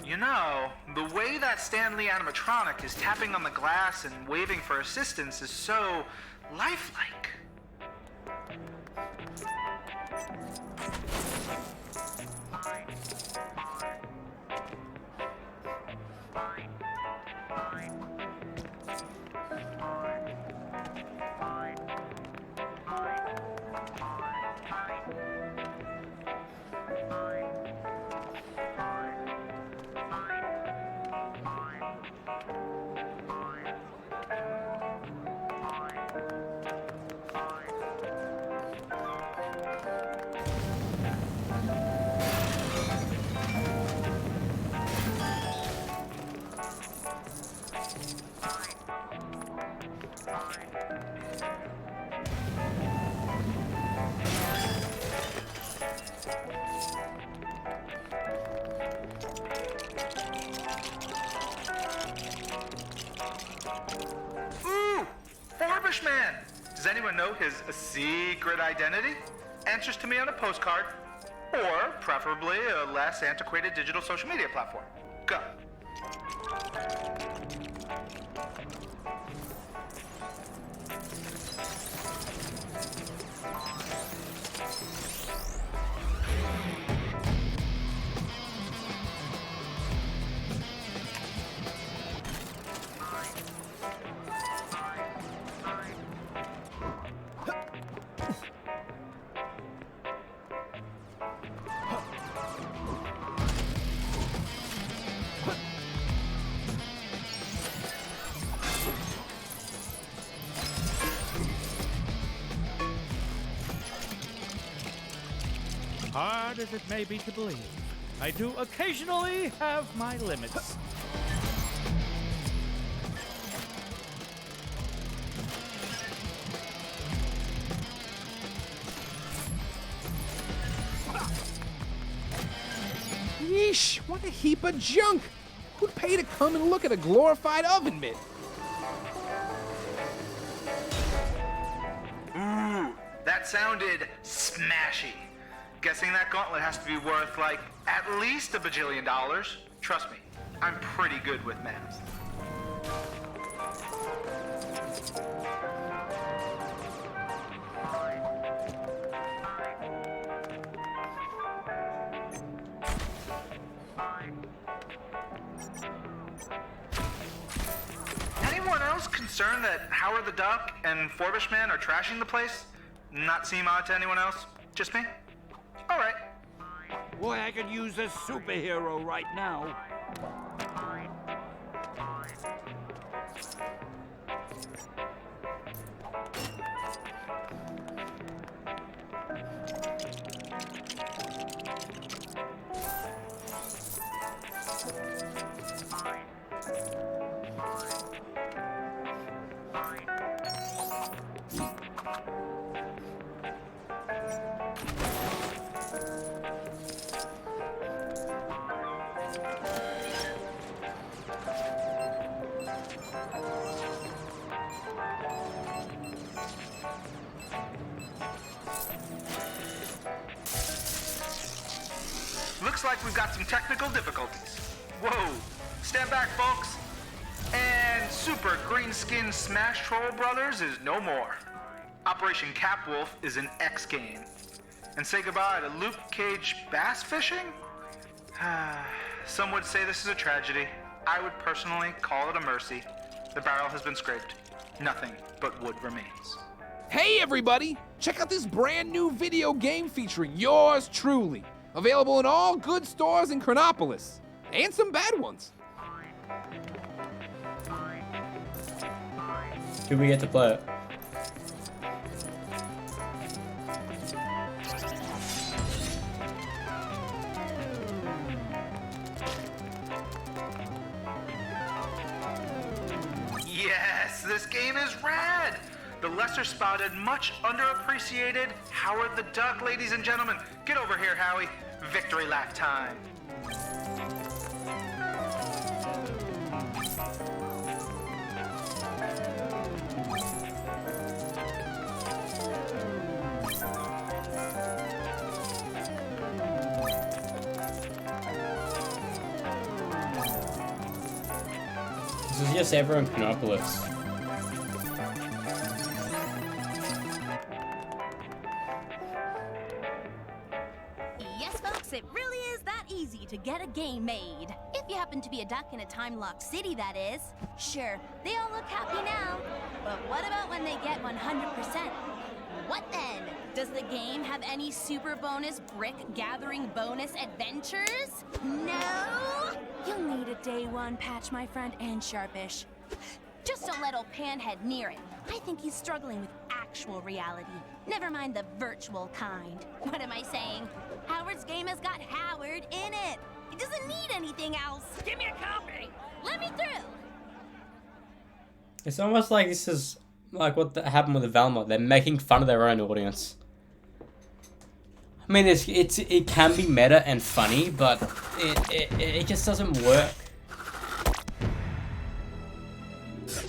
You know, the way that Stan Lee animatronic is tapping on the glass and waving for assistance is so lifelike. Ooh! Forbush Man! Does anyone know his secret identity? Answers to me on a postcard, or preferably a less antiquated digital social media platform. Go. Hard as it may be to believe, I do occasionally have my limits. Yeesh, what a heap of junk. Who'd pay to come and look at a glorified oven mitt? Ooh, that sounded smashy. Guessing that gauntlet has to be worth, like, at least $1 bajillion. Trust me, I'm pretty good with math. Anyone else concerned that Howard the Duck and Forbishman are trashing the place? Not seem odd to anyone else? Just me? All right. Boy, I could use a superhero right now. Looks like we've got some technical difficulties. Whoa, stand back, folks. And Super Green Skin Smash Troll Brothers is no more. Operation Capwolf is an X game. And say goodbye to Luke Cage bass fishing? Some would say this is a tragedy. I would personally call it a mercy. The barrel has been scraped. Nothing but wood remains. Hey everybody! Check out this brand new video game featuring yours truly. Available in all good stores in Chronopolis. And some bad ones. Do we get to play it? Yes, this game is rad! The lesser spotted, much underappreciated Howard the Duck, ladies and gentlemen. Get over here, Howie. Victory lap time. This is just everyone Chronopolis. Yes, folks, it really is that easy to get a game made. If you happen to be a duck in a time-locked city, that is. Sure, they all look happy now. But what about when they get 100%? What then? Does the game have any super bonus brick gathering bonus adventures? No? You'll need a day one patch, my friend, and Sharpish. Just a little panhead near it. I think he's struggling with actual reality. Never mind the virtual kind. What am I saying? Howard's game has got Howard in it. It doesn't need anything else. Give me a copy. Let me through. It's almost like this is like what happened with the Velma. They're making fun of their own audience. I mean, it can be meta and funny, but it just doesn't work.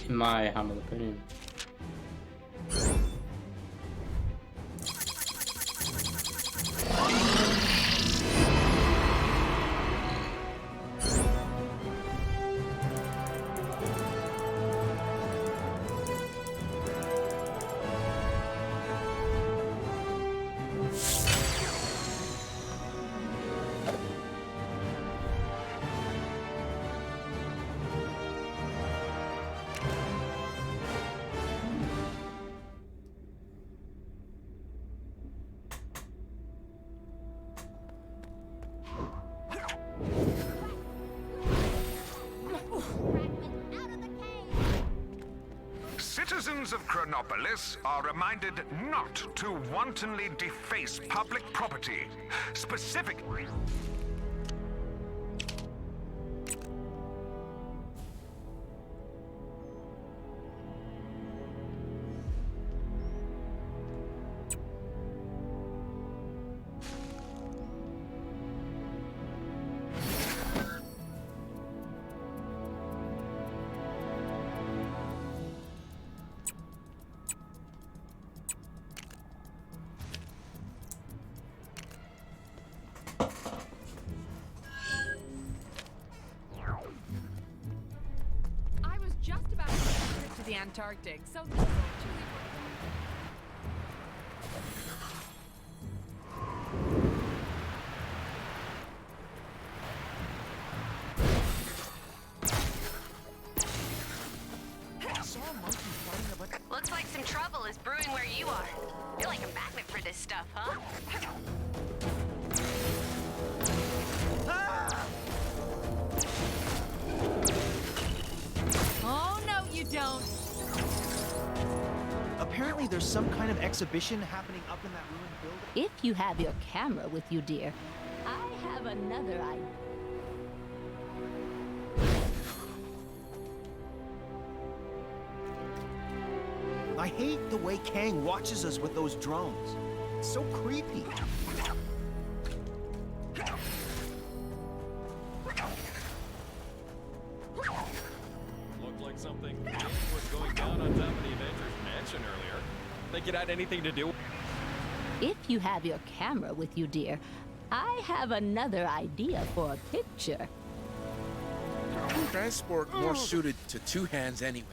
In my humble opinion. Citizens of Chronopolis are reminded not to wantonly deface public property, specifically. The Antarctic, so this stuff, huh? Oh, no, you don't. Apparently there's some kind of exhibition happening up in that ruined building. If you have your camera with you, dear, I have another idea. I hate the way Kang watches us with those drones. It's so creepy. Looked like something big was going down on top of the Avengers Mansion earlier. Think it had anything to do? If you have your camera with you, dear, I have another idea for a picture. Transport more suited to two hands anyway.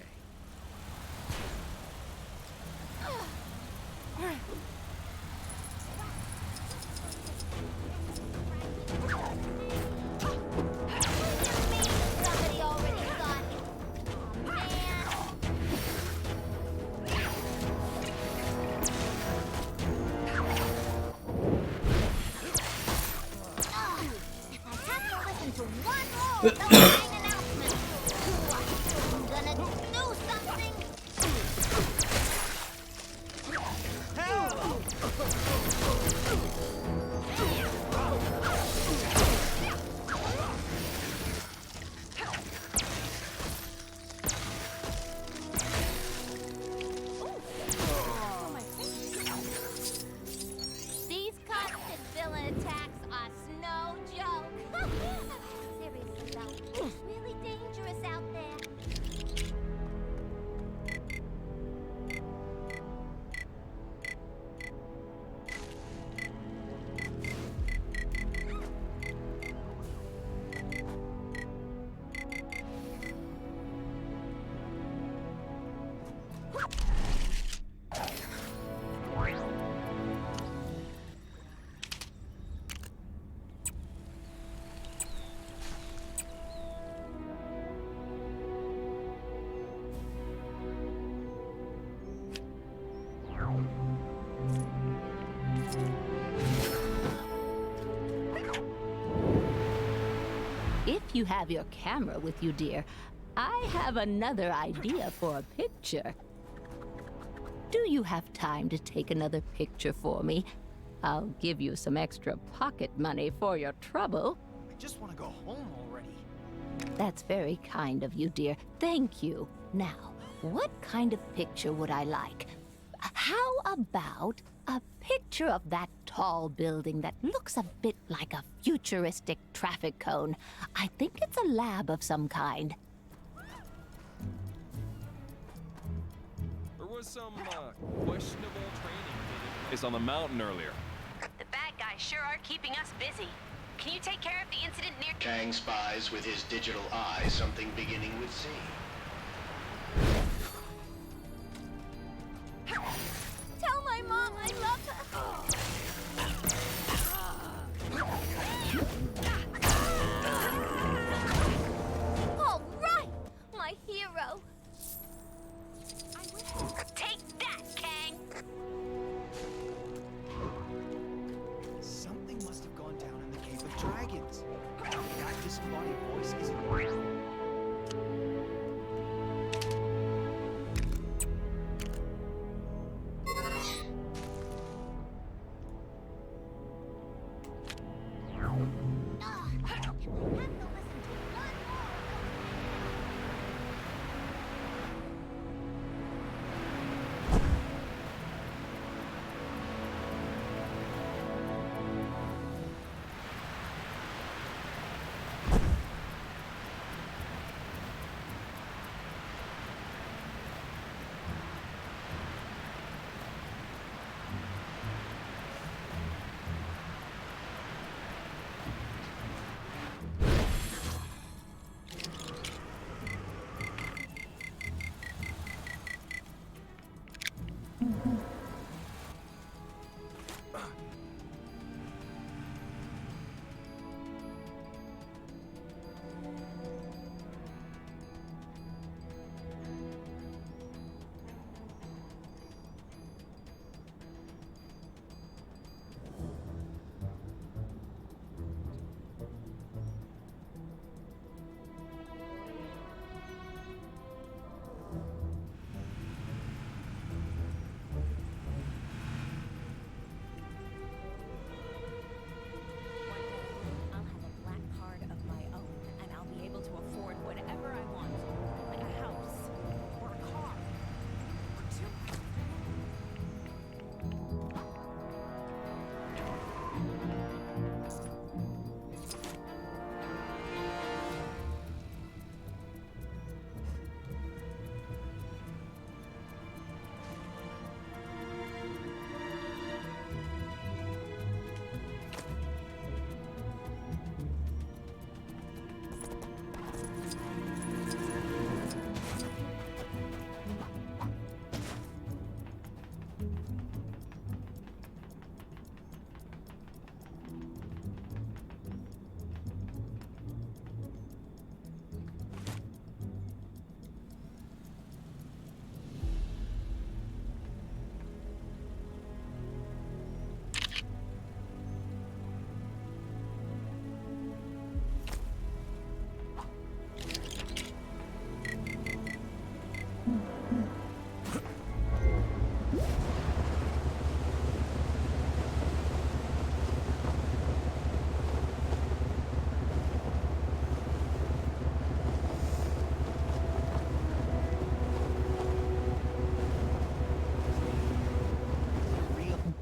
Somebody already got it. Aw, man. If I have to listen to one more of those dang announcements, I'm gonna do something. These constant villain attacks are no joke. Seriously though, it's really dangerous out there. If you have your camera with you, dear, I have another idea for a picture. Do you have time to take another picture for me? I'll give you some extra pocket money for your trouble. I just want to go home already. That's very kind of you, dear. Thank you. Now, what kind of picture would I like? How about a picture of that tall building that looks a bit like a futuristic traffic cone? I think it's a lab of some kind. There was some questionable training taking place on the mountain earlier. The bad guys sure are keeping us busy. Can you take care of the incident near... Kang spies with his digital eye something beginning with C. Tell my mom I love her. All right, my hero. Take that, Kang! Something must have gone down in the Cave of Dragons. That disembodied voice isn't real.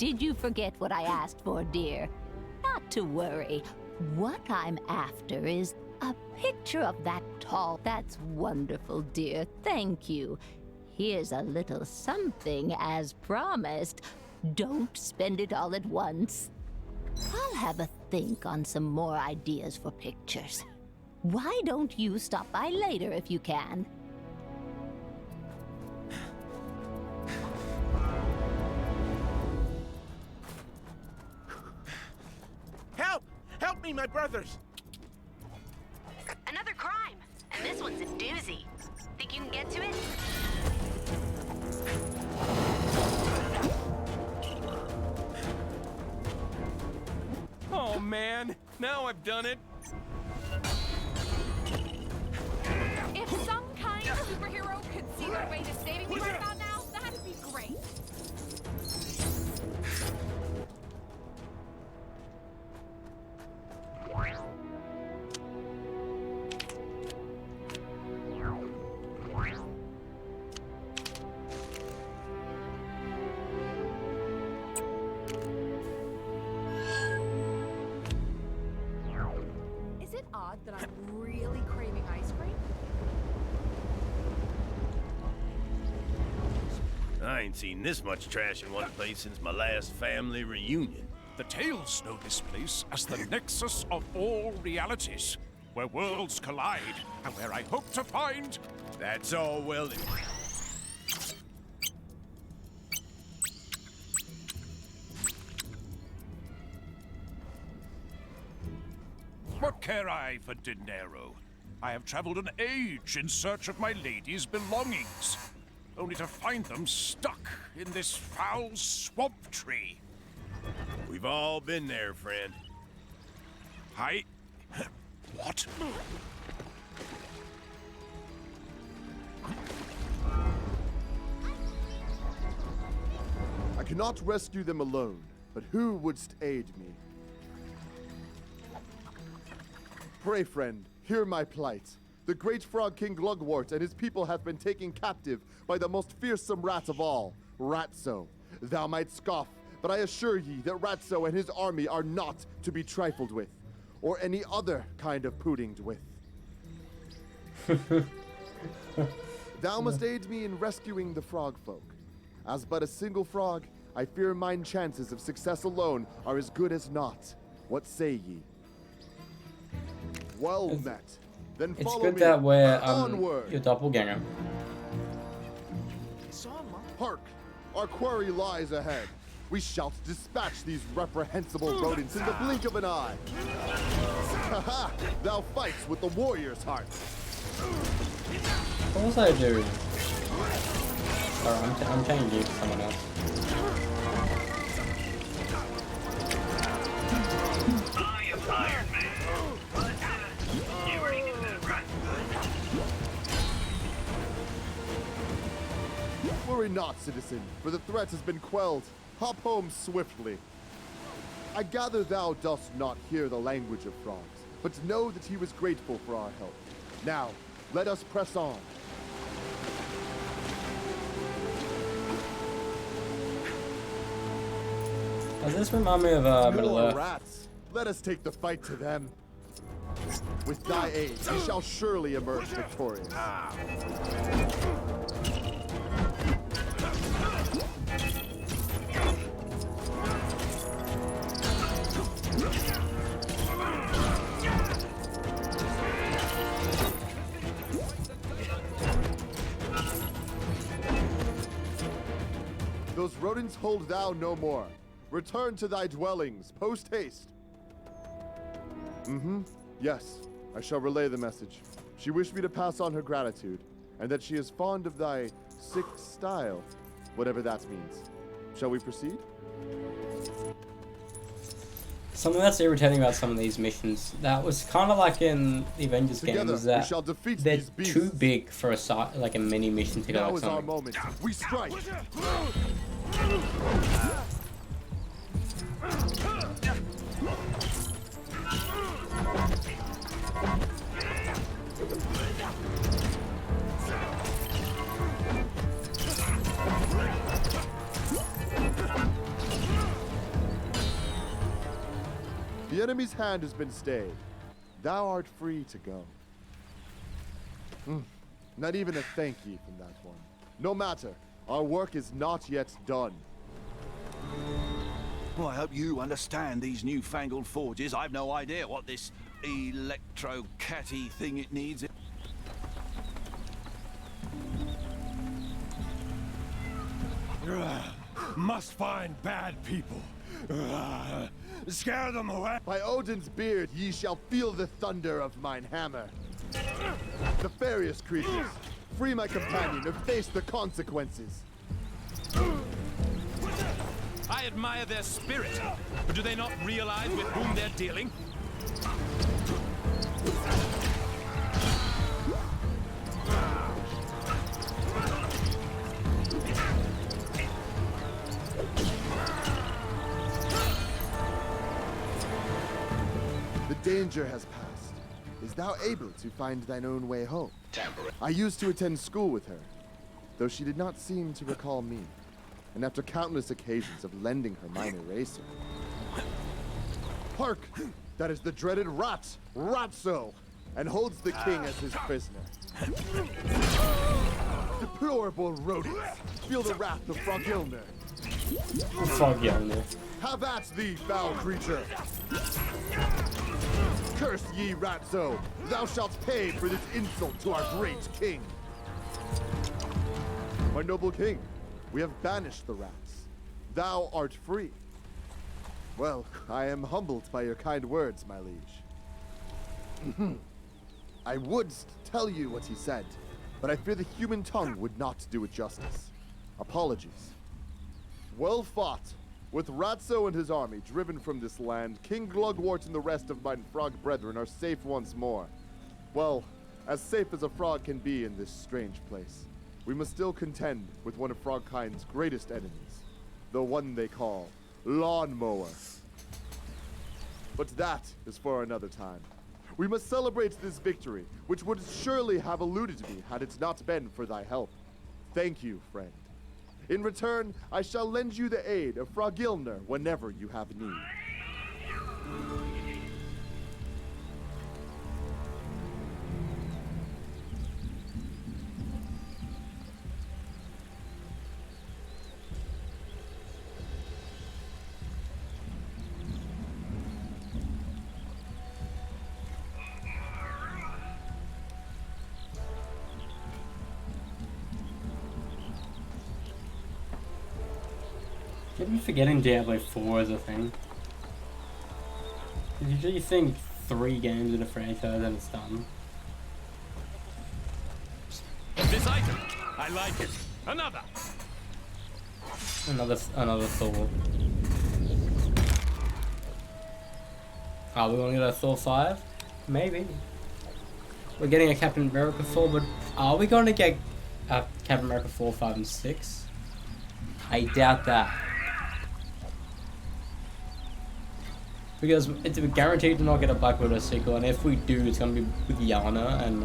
Did you forget what I asked for, dear? Not to worry. What I'm after is a picture of that tall... That's wonderful, dear. Thank you. Here's a little something as promised. Don't spend it all at once. I'll have a think on some more ideas for pictures. Why don't you stop by later if you can? Help! Help me, my brothers! Another crime, and this one's a doozy. Think you can get to it? Oh man, now I've done it. If some kind of superhero could see their way to saving me right about now, that'd be great. Is it odd that I'm really craving ice cream? I ain't seen this much trash in one place since my last family reunion. The Tales know this place as the nexus of all realities, where worlds collide, and where I hope to find... That's all well and... What care I for dinero? I have traveled an age in search of my lady's belongings, only to find them stuck in this foul swamp tree. We've all been there, friend. What? I cannot rescue them alone, but who wouldst aid me? Pray, friend, hear my plight. The great frog king Glugwort and his people have been taken captive by the most fearsome rat of all, Ratso. Thou might scoff, but I assure ye that Ratso and his army are not to be trifled with, or any other kind of puddinged with. Thou must aid me in rescuing the frog folk. As but a single frog, I fear mine chances of success alone are as good as naught. What say ye? Well met. Then It's follow good me. that we're Onward. your doppelganger. Hark! Our quarry lies ahead. We shall dispatch these reprehensible rodents in the blink of an eye. Ha! Thou fights with the warrior's heart. What was I doing? Alright, I'm changing you to someone else. I am Iron Man. But you already knew that, right? Worry not, citizen, for the threat has been quelled. Hop home swiftly. I gather thou dost not hear the language of frogs, but know that he was grateful for our help. Now, let us press on. Does this remind me of Middle More Earth? rats. Let us take the fight to them. With thy aid, we shall surely emerge victorious. Those rodents hold thou no more. Return to thy dwellings, post haste. Yes, I shall relay the message. She wished me to pass on her gratitude, and that she is fond of thy sick style, whatever that means. Shall we proceed? Something that's irritating about some of these missions, that was kind of like in the Avengers Together, games, we that shall defeat they're these beasts. too big for a like a mini mission to go Now like is our something. moment. We strike. enemy's hand has been stayed. Thou art free to go. Not even a thank ye from that one. No matter, our work is not yet done. Well, I hope you understand these newfangled forges. I've no idea what this electro-catty thing it needs. Must find bad people. Scare them away. By Odin's beard, ye shall feel the thunder of mine hammer. Nefarious creatures, free my companion or face the consequences. I admire their spirit, but do they not realize with whom they're dealing? The danger has passed. Is thou able to find thine own way home? I used to attend school with her, though she did not seem to recall me. And after countless occasions of lending her mine eraser. Hark! That is the dreaded Rat, Ratso, and holds the king as his prisoner. Deplorable rodents, feel the wrath of Frogilner. Frogilner. Have at thee, foul creature! Curse ye, Ratso! Thou shalt pay for this insult to our great king! My noble king, we have banished the rats. Thou art free. Well, I am humbled by your kind words, my liege. I would tell you what he said, but I fear the human tongue would not do it justice. Apologies. Well fought. With Ratso and his army driven from this land, King Glugwort and the rest of mine frog brethren are safe once more. Well, as safe as a frog can be in this strange place. We must still contend with one of Frogkind's greatest enemies, the one they call Lawnmower. But that is for another time. We must celebrate this victory, which would surely have eluded me had it not been for thy help. Thank you, friend. In return, I shall lend you the aid of Frogilner whenever you have need. Keep me forgetting Diablo 4 is a thing. Usually you think 3 games in a franchise and it's done. This item, I like it. Another. Another Thor. Are we gonna get a Thor 5? Maybe. We're getting a Captain America 4, but are we gonna get Captain America 4, 5, and 6? I doubt that. Because it's guaranteed to not get a Black Widow sequel, and if we do, it's gonna be with Yana and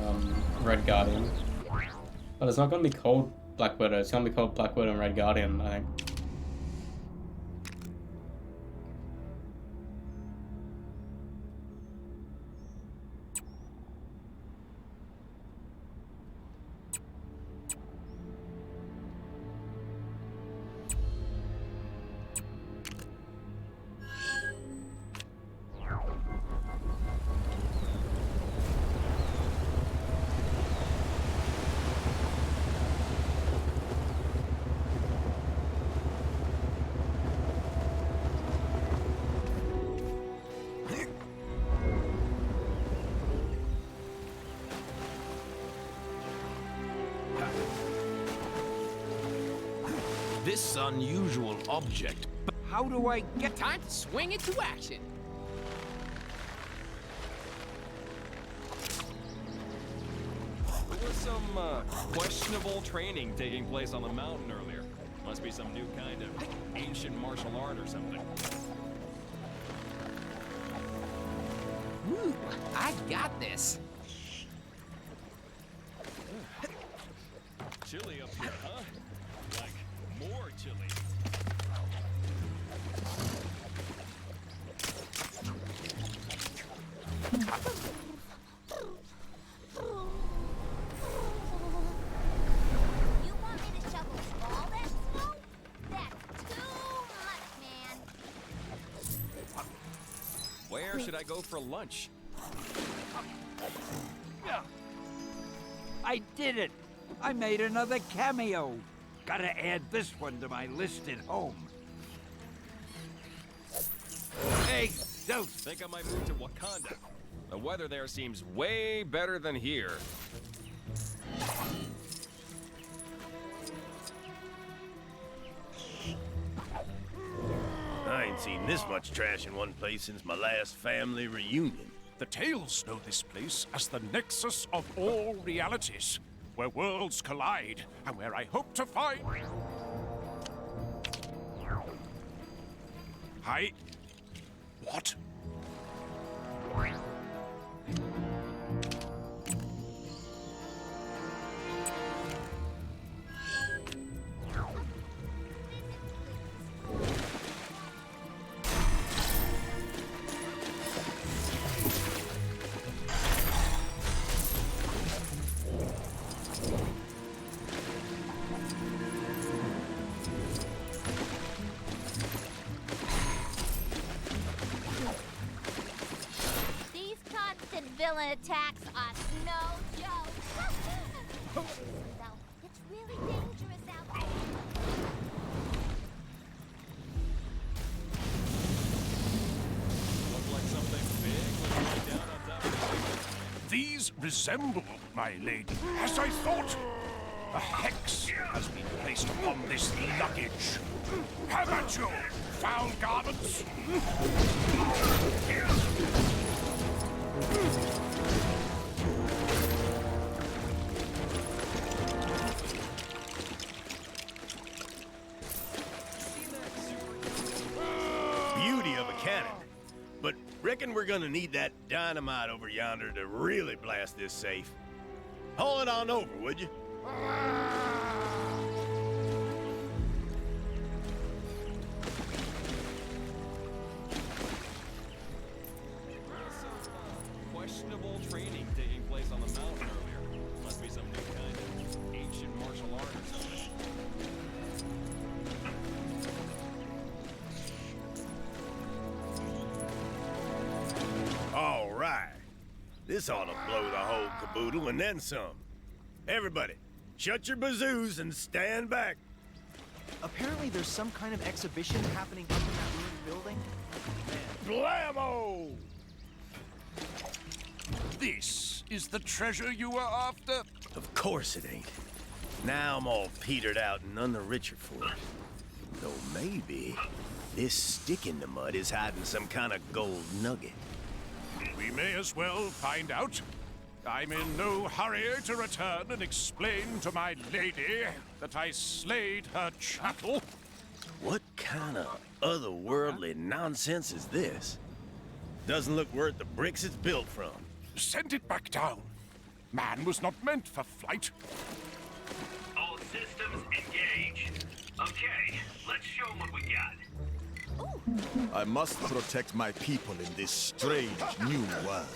Red Guardian. But it's not gonna be called Black Widow, it's gonna be called Black Widow and Red Guardian, I think. This unusual object. How do I get time to swing into action? There was some questionable training taking place on the mountain earlier. Must be some new kind of ancient martial art or something. Ooh, I got this. Chilly up here, huh? Like more chilly. You want me to shovel all that snow? That's too much, man. Where should I go for lunch? I did it! I made another cameo. Gotta add this one to my list at home. Hey, don't! Think I might move to Wakanda. The weather there seems way better than here. I ain't seen this much trash in one place since my last family reunion. The Tales know this place as the nexus of all realities, where worlds collide, and where I hope to find... Hi. What? These constant villain attacks are no joke. Though, it's really dangerous out there. Look like something big was going down on top of the These resemble my lady, as I thought. A hex has been placed upon this luggage. Have at you, foul garments! Beauty of a cannon. But reckon we're gonna need that dynamite over yonder to really blast this safe. Haul it on over, would you? questionable training taking place on the mountain earlier. Must be some new kind of ancient martial art or something. All right. This ought to blow the whole caboodle and then some. Everybody, shut your bazoos and stand back. Apparently there's some kind of exhibition happening up in that ruined building. Blammo! This is the treasure you were after? Of course it ain't. Now I'm all petered out and none the richer for it. Though maybe this stick in the mud is hiding some kind of gold nugget. We may as well find out. I'm in no hurry to return and explain to my lady that I slayed her chattel. What kind of otherworldly nonsense is this? Doesn't look worth the bricks it's built from. Send it back down. Man was not meant for flight. All systems engage. Okay, let's show 'em what we got. I must protect my people in this strange new world.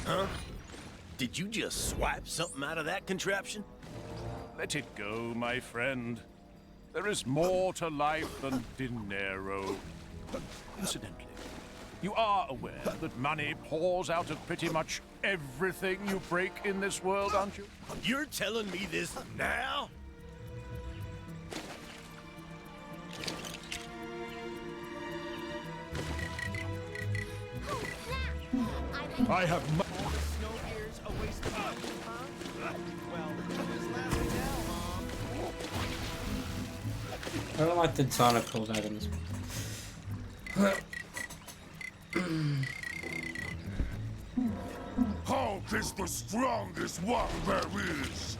Huh? Did you just swipe something out of that contraption? Let it go, my friend. There is more to life than dinero. Incidentally, you are aware that money pours out of pretty much everything you break in this world, aren't you? You're telling me this now? I have All the snow gears a waste of money, huh? Well, who's laughing now, Mom? I don't like the tentacle items. Hulk is the strongest one there is.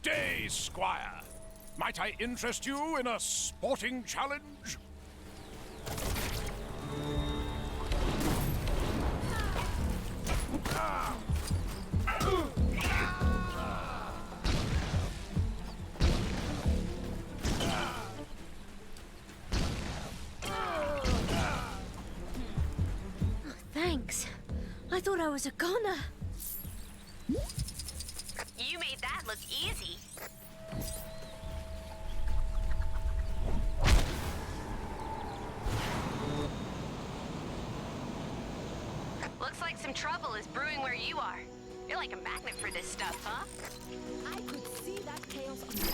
day, Squire. Might I interest you in a sporting challenge? Thanks. I thought I was a goner. You made that look easy. Looks like some trouble is brewing where you are. You're like a magnet for this stuff, huh? I could see that chaos on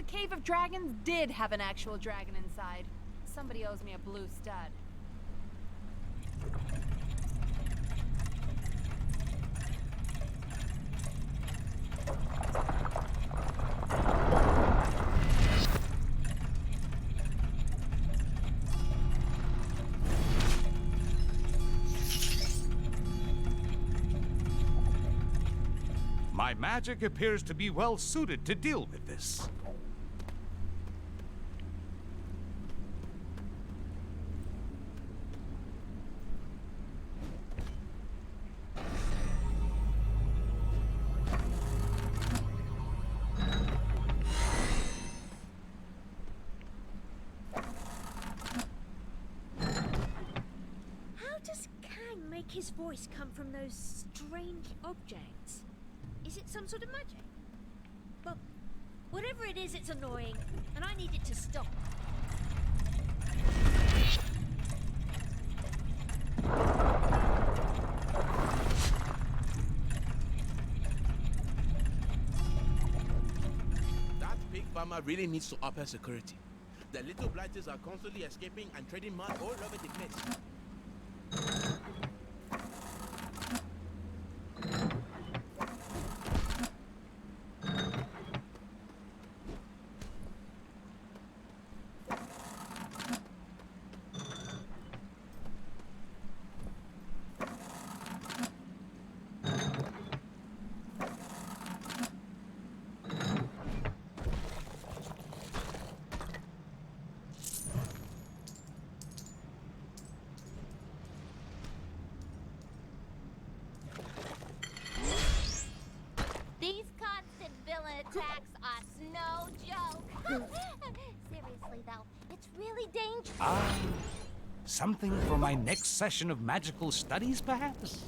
Cave of Dragons did have an actual dragon inside. Somebody owes me a blue stud. My magic appears to be well suited to deal with this. How does Kang make his voice come from those strange objects? Is it some sort of magic? Well, whatever it is, it's annoying, and I need it to stop. That pig farmer really needs to up her security. The little blighters are constantly escaping and trading mud all over the place. These constant villain attacks are no joke. Seriously, though, it's really dangerous. Ah, something for my next session of magical studies, perhaps?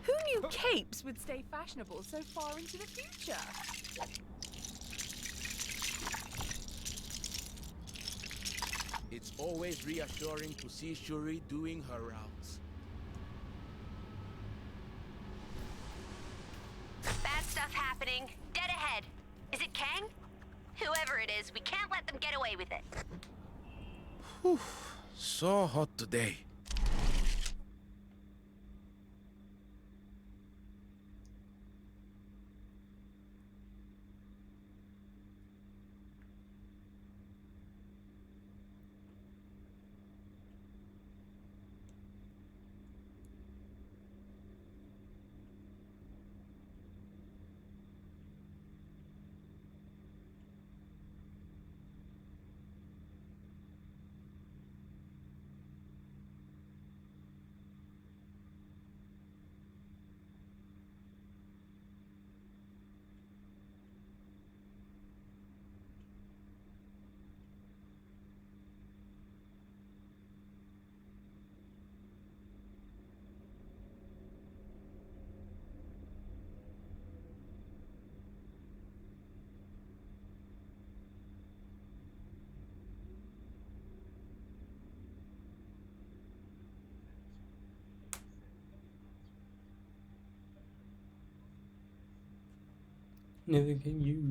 Who knew capes would stay fashionable so far into the future? It's always reassuring to see Shuri doing her rounds. Bad stuff happening. Dead ahead. Is it Kang? Whoever it is, we can't let them get away with it. Whew, so hot today. Neither can you.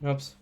Oops.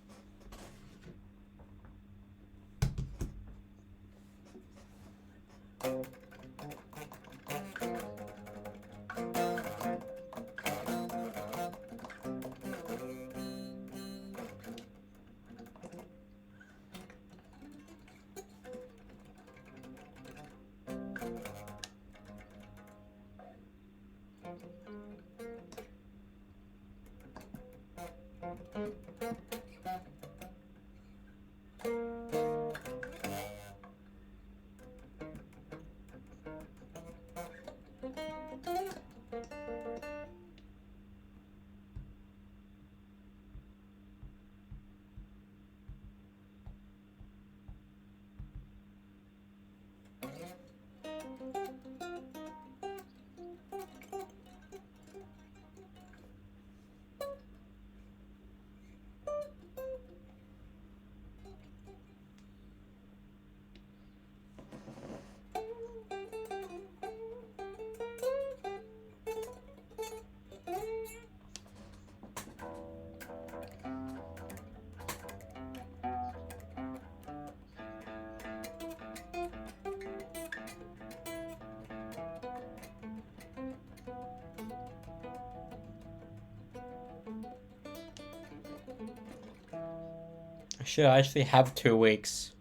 I should actually have 2 weeks.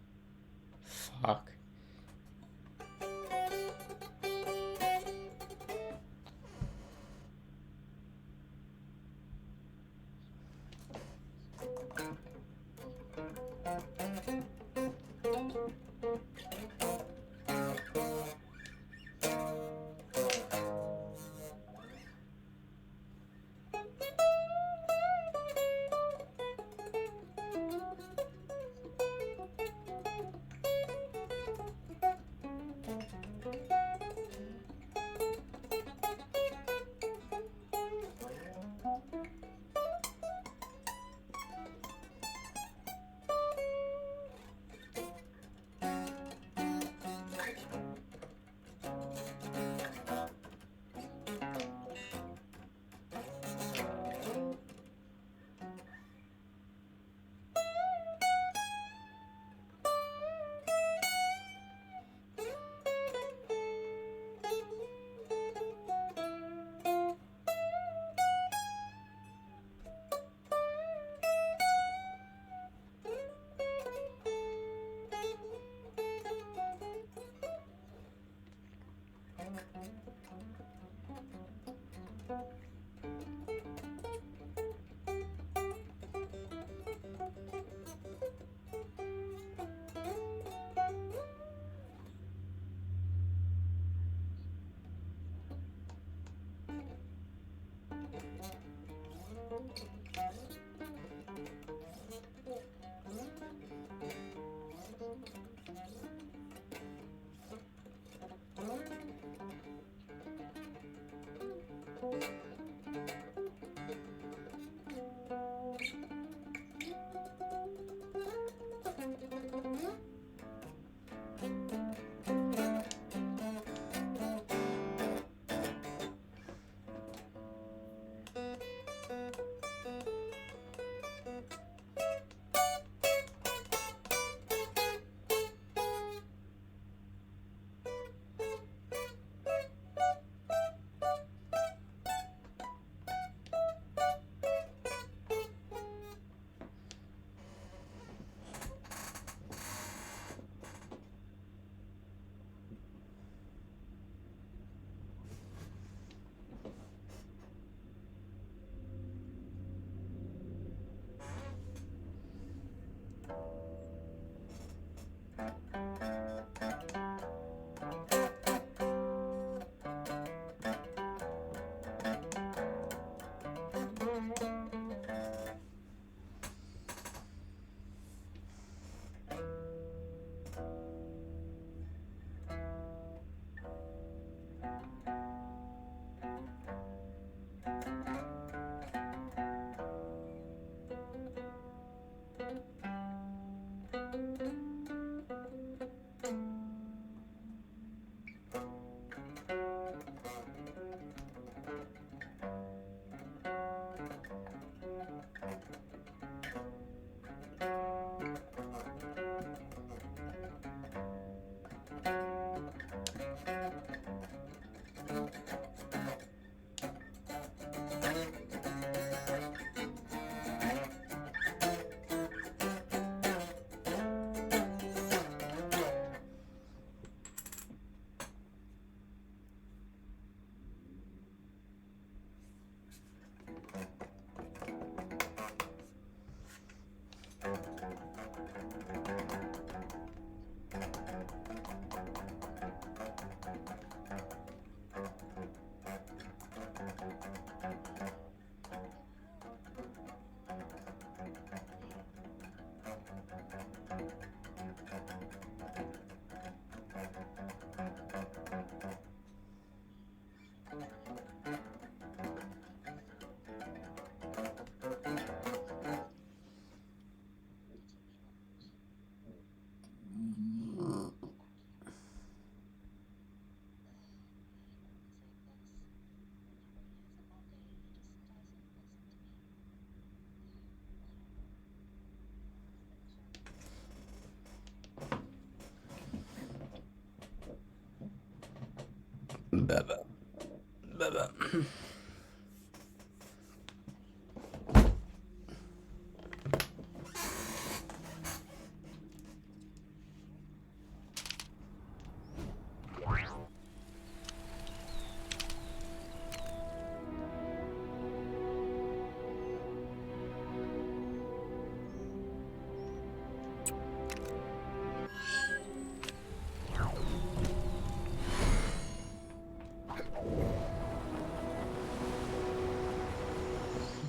Fuck. Baba. Baba.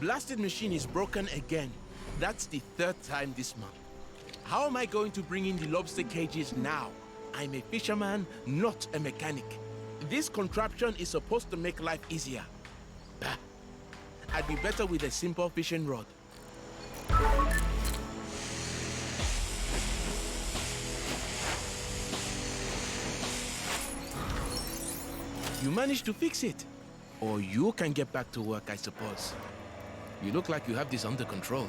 blasted machine is broken again. That's the third time this month. How am I going to bring in the lobster cages now? I'm a fisherman, not a mechanic. This contraption is supposed to make life easier. Bah. I'd be better with a simple fishing rod. You managed to fix it. Or you can get back to work, I suppose. You look like you have this under control.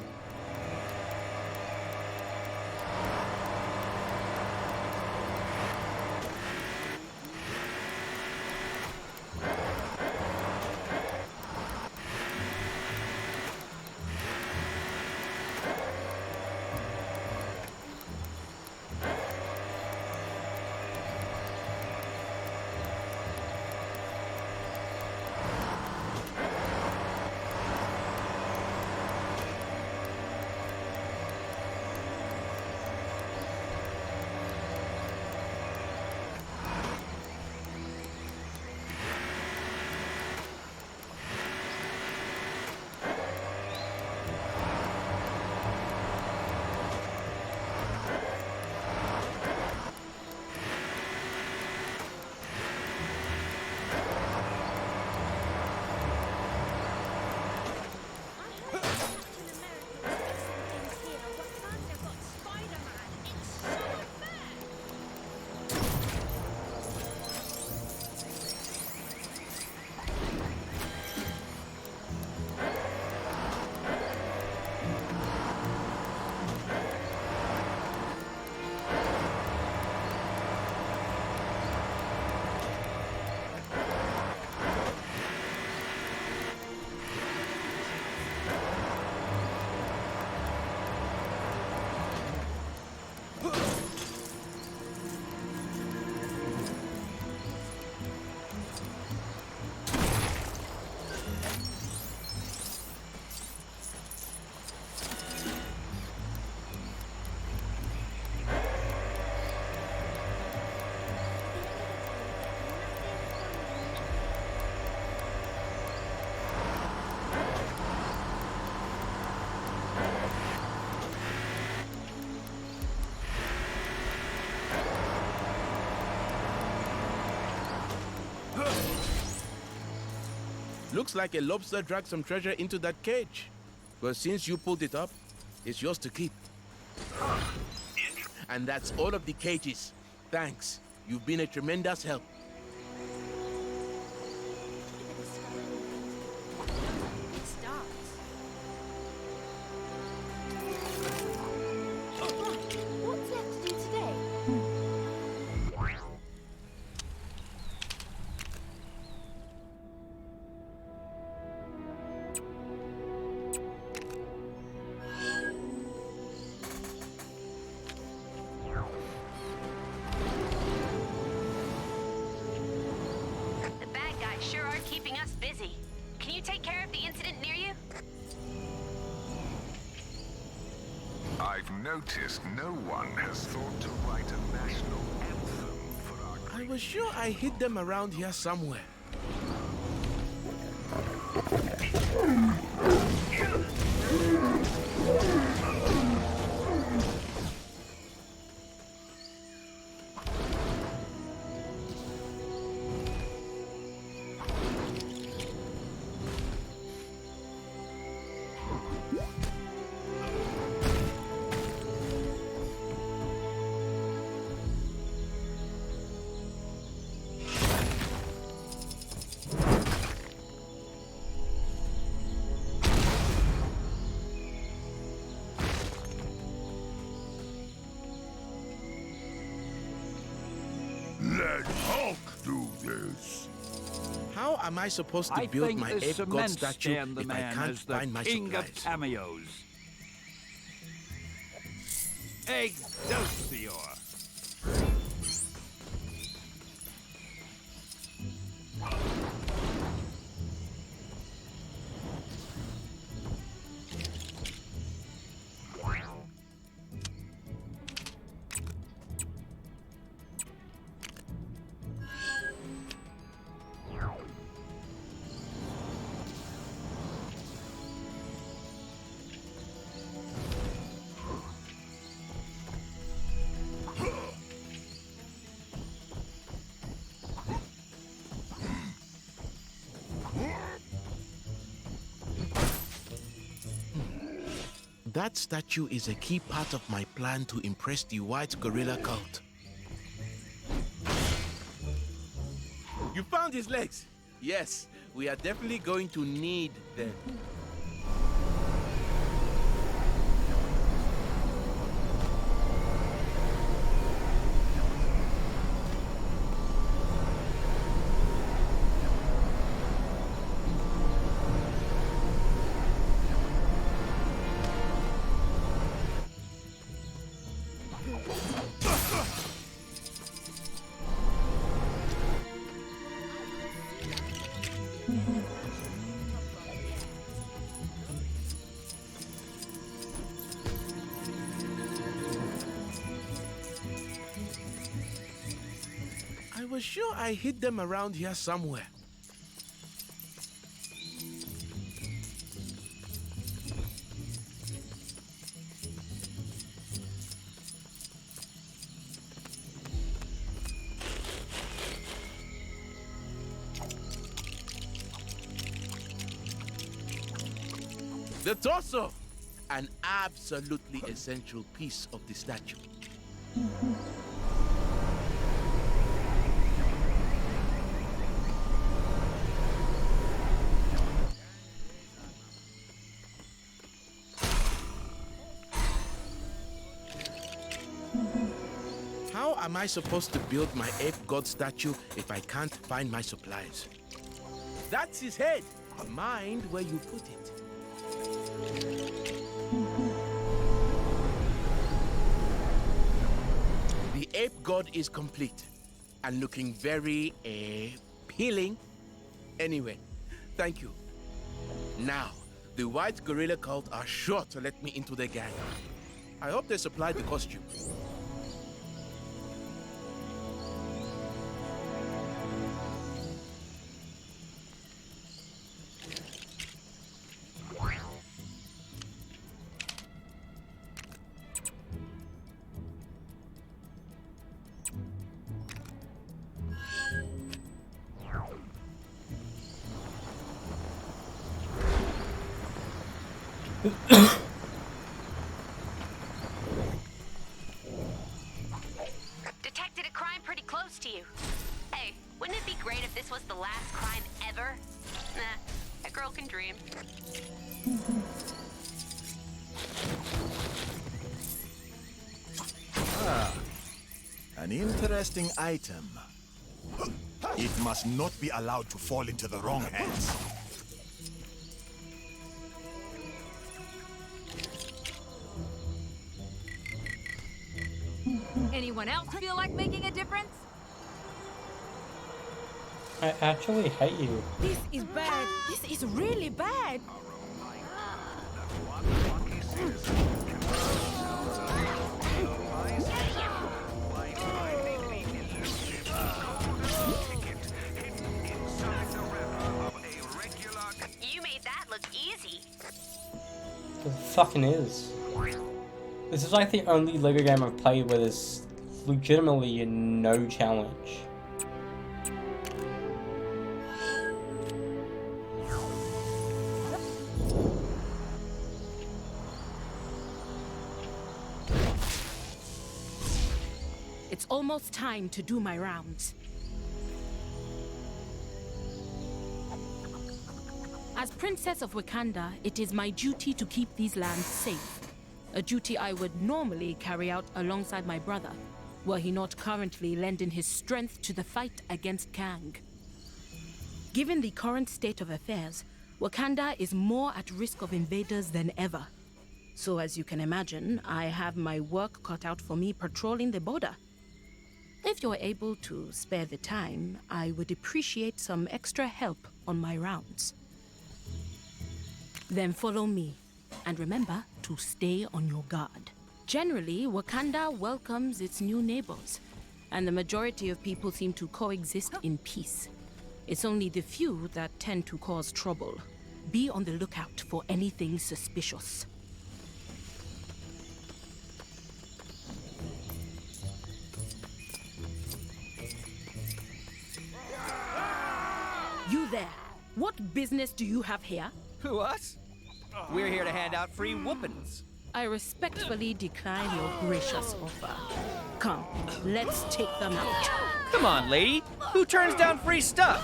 Looks like a lobster dragged some treasure into that cage. But since you pulled it up, it's yours to keep. And that's all of the cages. Thanks. You've been a tremendous help. What's left to do today? The bad guys sure are keeping us busy. Can you take care of the incident near you? I've noticed no one has thought to write a national anthem for our... I was sure I hid them around here somewhere. Let Hulk do this. How am I supposed to I build think my the ape god cement statue stand the if I man can't as the find my king supplies? of cameos. Excelsior! that statue is a key part of my plan to impress the white gorilla cult. You found his legs? Yes, we are definitely going to need them. I was sure I hid them around here somewhere. The torso! An absolutely essential piece of the statue. How am I supposed to build my ape god statue if I can't find my supplies? That's his head. Mind where you put it. The ape god is complete and looking very appealing. Anyway, thank you. Now, the white gorilla cult are sure to let me into their gang. I hope they supplied the costume. Detected a crime pretty close to you. Hey, wouldn't it be great if this was the last crime ever? Nah, a girl can dream. Ah, an interesting item. It must not be allowed to fall into the wrong hands. Anyone else feel like making a difference? I actually hate you. This is bad. This is really bad. You made that look easy. It fucking is. This is like the only LEGO game I've played where there's legitimately no challenge. It's almost time to do my rounds. As Princess of Wakanda, it is my duty to keep these lands safe. A duty I would normally carry out alongside my brother, were he not currently lending his strength to the fight against Kang. Given the current state of affairs, Wakanda is more at risk of invaders than ever. So as you can imagine, I have my work cut out for me patrolling the border. If you're able to spare the time, I would appreciate some extra help on my rounds. Then follow me, and remember to stay on your guard. Generally, Wakanda welcomes its new neighbors, and the majority of people seem to coexist in peace. It's only the few that tend to cause trouble. Be on the lookout for anything suspicious. You there! What business do you have here? Who, us? We're here to hand out free whoopings. I respectfully decline your gracious offer. Come, let's take them out. Come on, lady. Who turns down free stuff?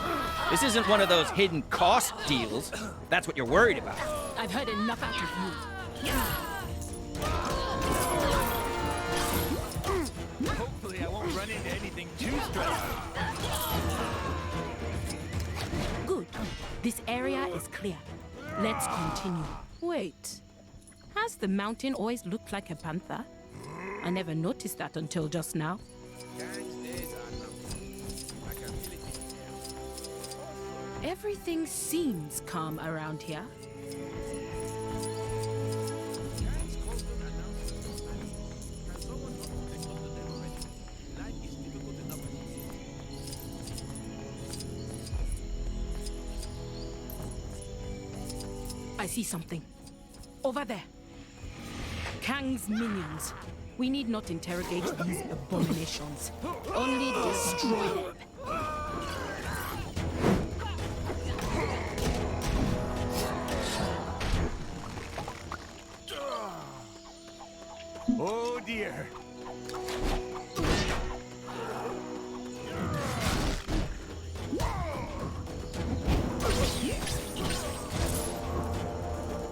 This isn't one of those hidden cost deals. That's what you're worried about. I've heard enough out of you. Hopefully I won't run into anything too stressful. Good. This area is clear. Let's continue. Wait. Has the mountain always looked like a panther? I never noticed that until just now. Everything seems calm around here. I see something. Over there. Kang's minions. We need not interrogate these abominations. Only destroy them. Oh dear.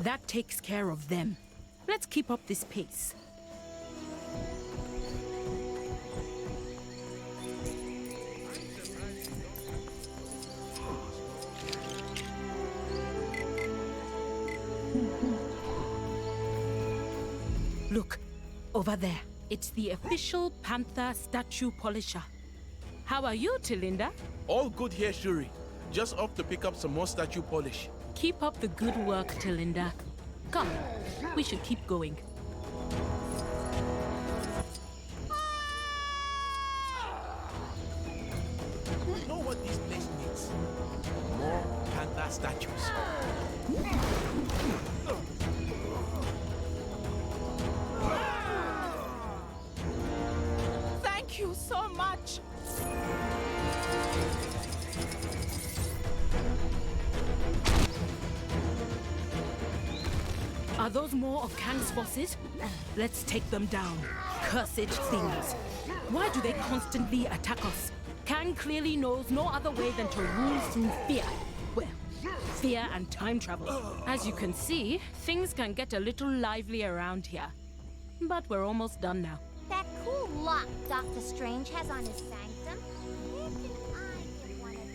That takes care of them. Let's keep up this pace. Look, over there. It's the official Panther statue polisher. How are you, Tilinda? All good here, Shuri. Just off to pick up some more statue polish. Keep up the good work, Tilinda. Come, we should keep going. You know what this place needs? More Panther statues. Thank you so much. Are those more of Kang's forces? Let's take them down. Cursed things. Why do they constantly attack us? Kang clearly knows no other way than to rule through fear. Well, fear and time travel. As you can see, things can get a little lively around here. But we're almost done now. That cool lock Doctor Strange has on his sanctum. Where can I get one of those?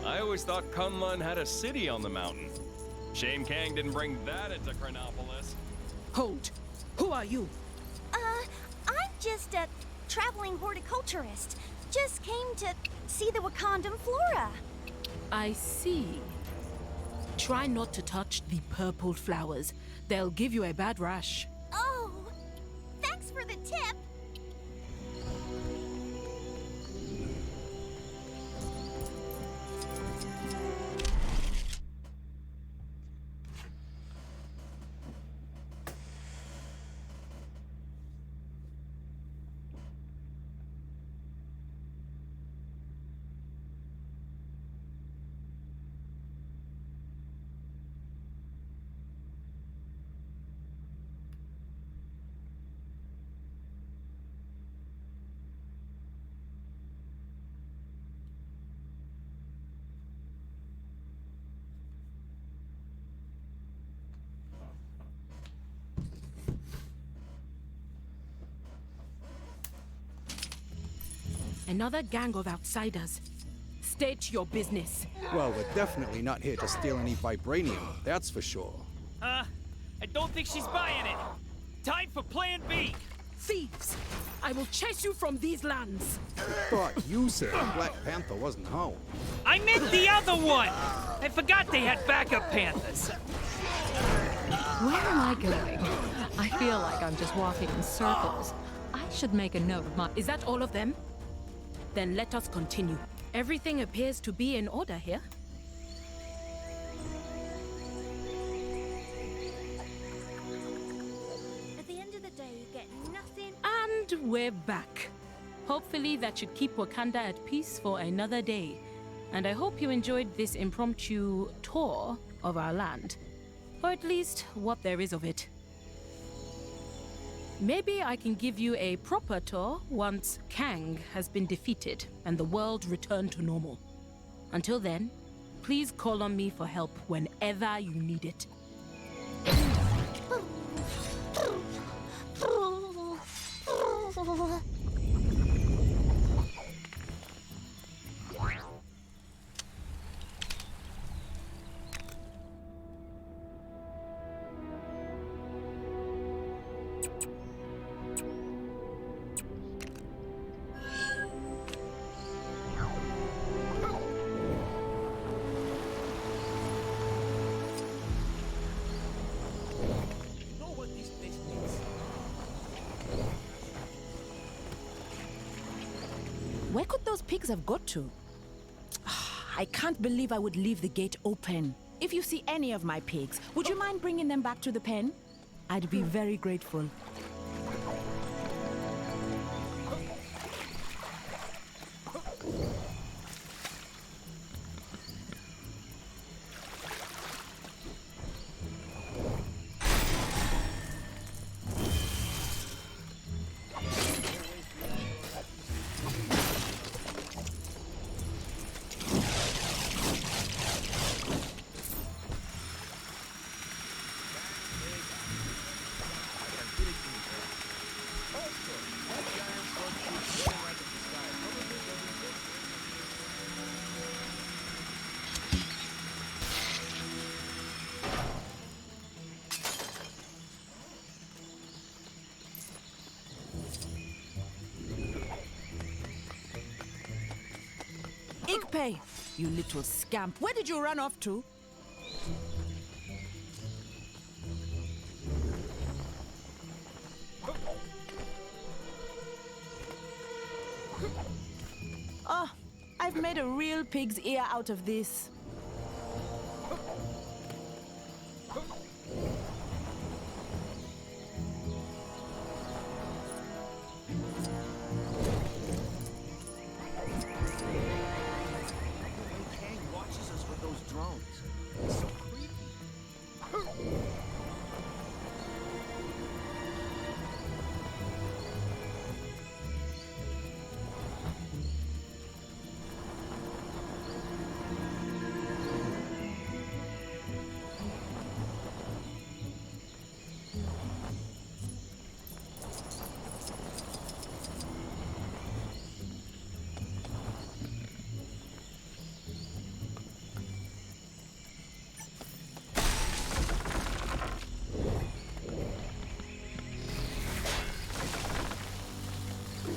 I always thought Kunlun had a city on the mountain. Shame Kang didn't bring that into Chronopolis. Hold. Who are you? I'm just a traveling horticulturist. Just came to see the Wakandan flora. I see. Try not to touch the purple flowers. They'll give you a bad rash. Oh, thanks for the tip. Another gang of outsiders. State your business. Well, we're definitely not here to steal any vibranium, that's for sure. I don't think she's buying it. Time for plan B. Thieves! I will chase you from these lands. Thought you said Black Panther wasn't home. I meant the other one. I forgot they had backup Panthers. Where am I going? I feel like I'm just walking in circles. I should make a note of my... Is that all of them? Then let us continue. Everything appears to be in order here. At the end of the day, you get nothing. And we're back. Hopefully that should keep Wakanda at peace for another day. And I hope you enjoyed this impromptu tour of our land. Or at least what there is of it. Maybe I can give you a proper tour once Kang has been defeated and the world returned to normal. Until then, please call on me for help whenever you need it. Where could those pigs have got to? I can't believe I would leave the gate open. If you see any of my pigs, would you mind bringing them back to the pen? I'd be very grateful. Igpay, you little scamp. Where did you run off to? Oh, I've made a real pig's ear out of this.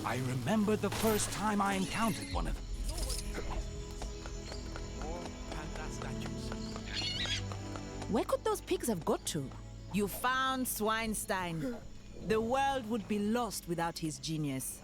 I remember the first time I encountered one of them. Where could those pigs have got to? You found Swinestein. The world would be lost without his genius.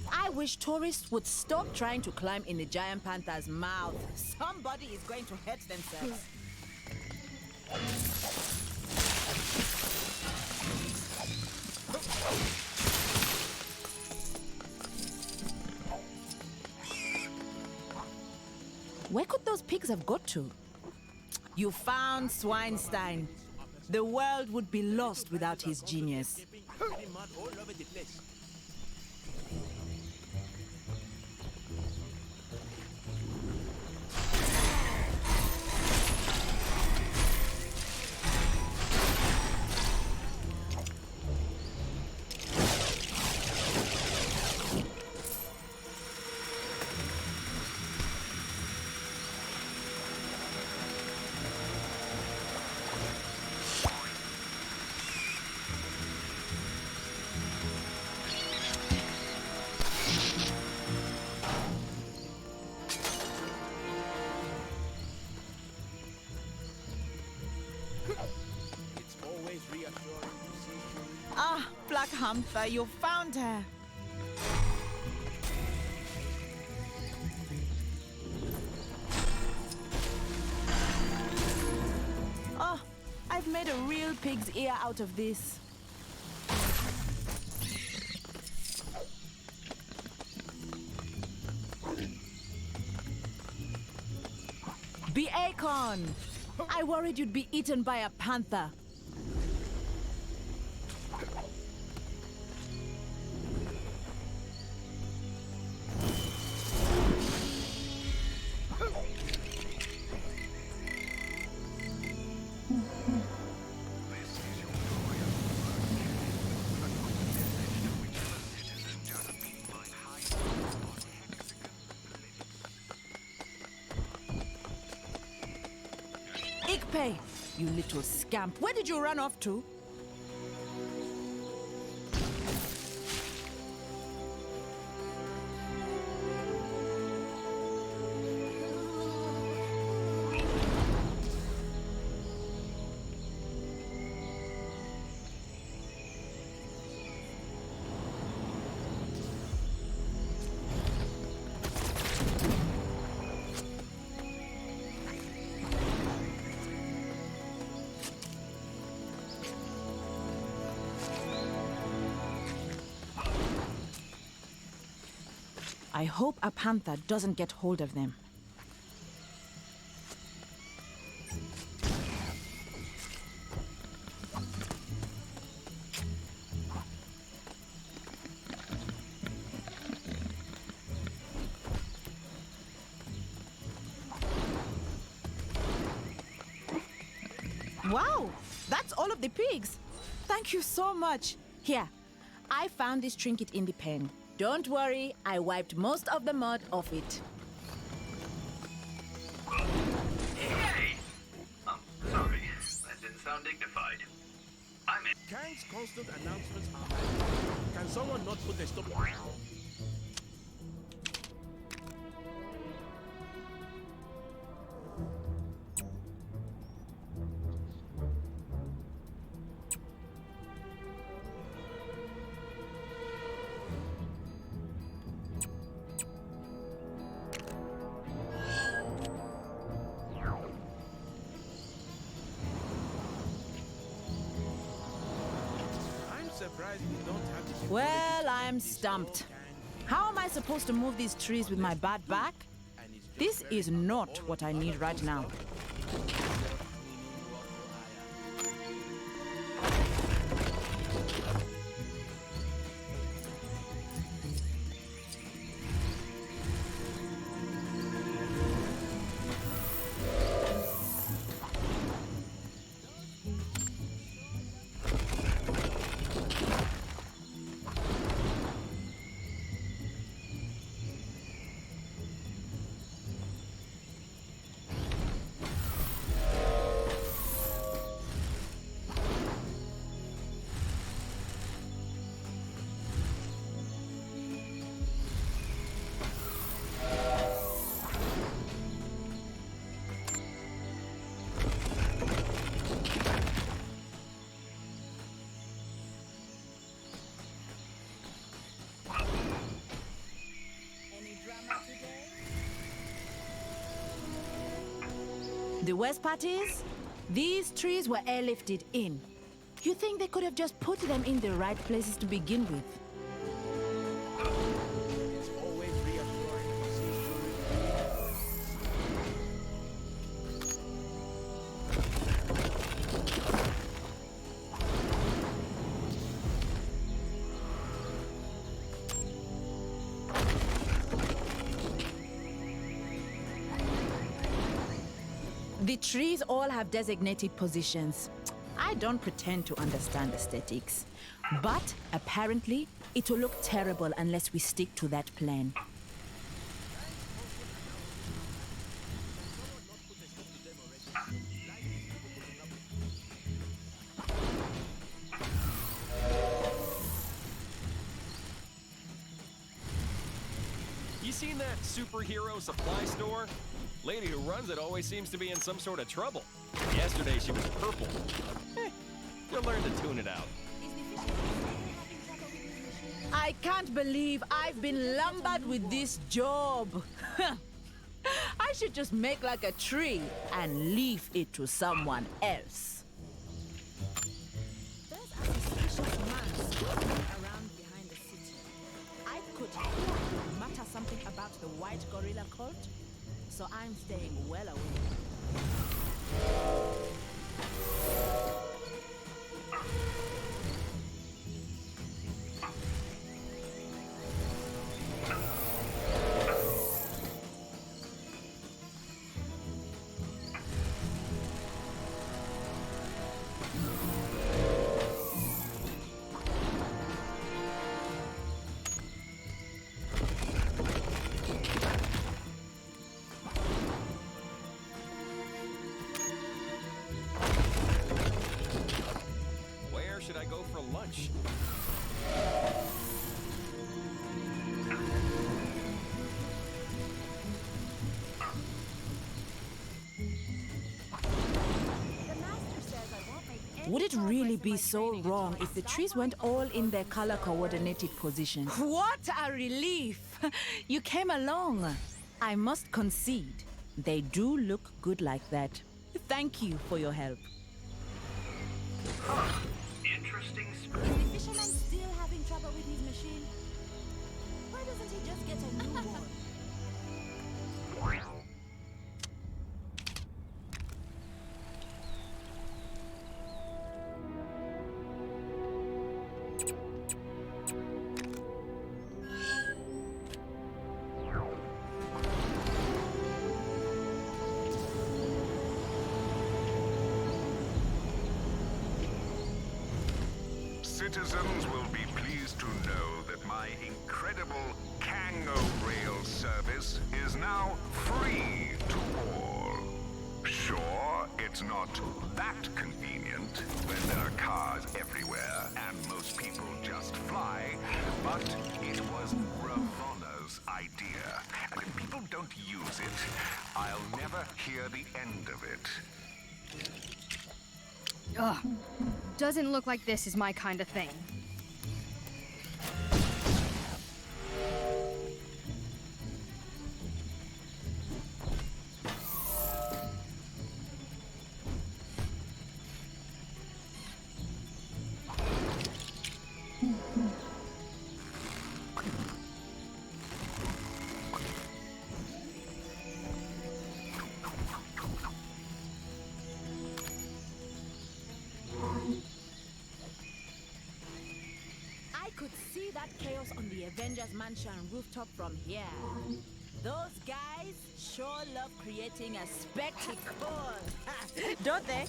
I wish tourists would stop trying to climb in the giant panther's mouth. Somebody is going to hurt themselves. Where could those pigs have got to? You found Swinestein. The world would be lost without his genius. Panther, you found her. Oh, I've made a real pig's ear out of this. Beacon! I worried you'd be eaten by a panther. Ikpe, you little scamp. Where did you run off to? I hope a panther doesn't get hold of them. Wow, that's all of the pigs. Thank you so much. Here, I found this trinket in the pen. Don't worry, I wiped most of the mud off it. Hey! I'm sorry. That didn't sound dignified. I'm in. Kang's constant announcements are bad. Can someone not put a stop? Well, I'm stumped. How am I supposed to move these trees with my bad back? This is not what I need right now. The worst part is, these trees were airlifted in. You think they could have just put them in the right places to begin with? It's always reassuring to see The trees all have designated positions. I don't pretend to understand aesthetics, but apparently it will look terrible unless we stick to that plan. You seen that superhero supply store? Lady who runs it always seems to be in some sort of trouble. Yesterday she was purple. You'll learn to tune it out. I can't believe I've been lumbered with this job. I should just make like a tree and leave it to someone else. There's a suspicious man skulking around behind the city. I could hear him mutter something about the white gorilla cult, so I'm staying well away. Where should I go for lunch? Would it really be so wrong if the trees went all in their color-coordinated positions? What a relief! You came along. I must concede, they do look good like that. Thank you for your help. Interesting Is the fisherman still having trouble with his machine? Why doesn't he just get a new one? Citizens will be pleased to know that my incredible Kango Rail service is now free to all. Sure, it's not that convenient when there are cars everywhere and most people just fly, but it was Ravonna's idea. And if people don't use it, I'll never hear the end of it. Ugh. Doesn't look like this is my kind of thing. I could see that chaos on the Avengers Mansion rooftop from here. Those guys sure love creating a spectacle. Don't they?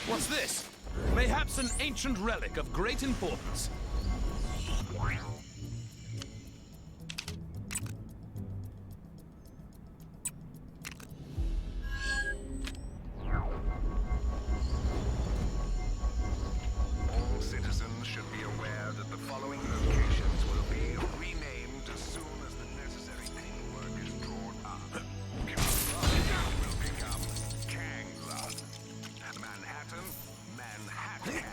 What's this? Mayhaps an ancient relic of great importance. All citizens should be aware that the following locations will be renamed as soon as the necessary paperwork is drawn up. Kangla will become Kangla. Manhattan, Manhattan.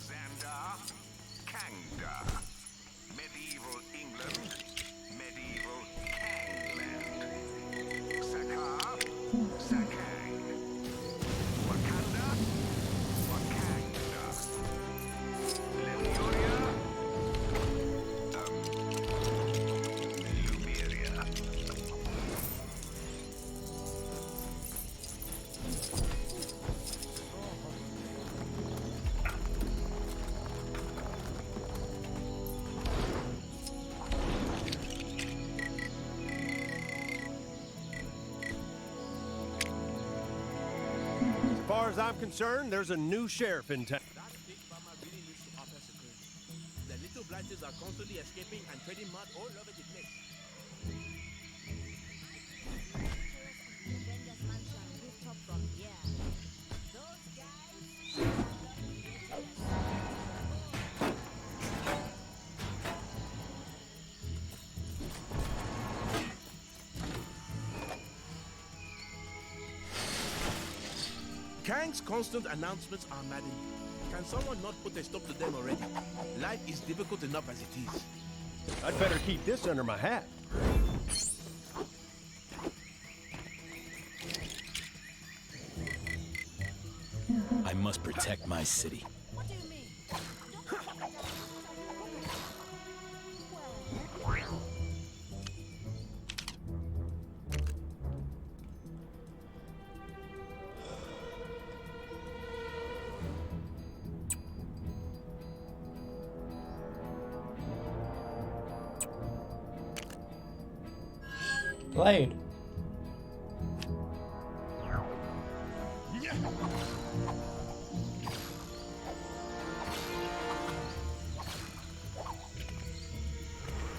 Xandar, far as I'm concerned, there's a new sheriff in town. That big mama really needs to up her security. The little blighters are constantly escaping and treading mud all over the place. Kang's constant announcements are maddening. Can someone not put a stop to them already? Life is difficult enough as it is. I'd better keep this under my hat. I must protect my city. Blade.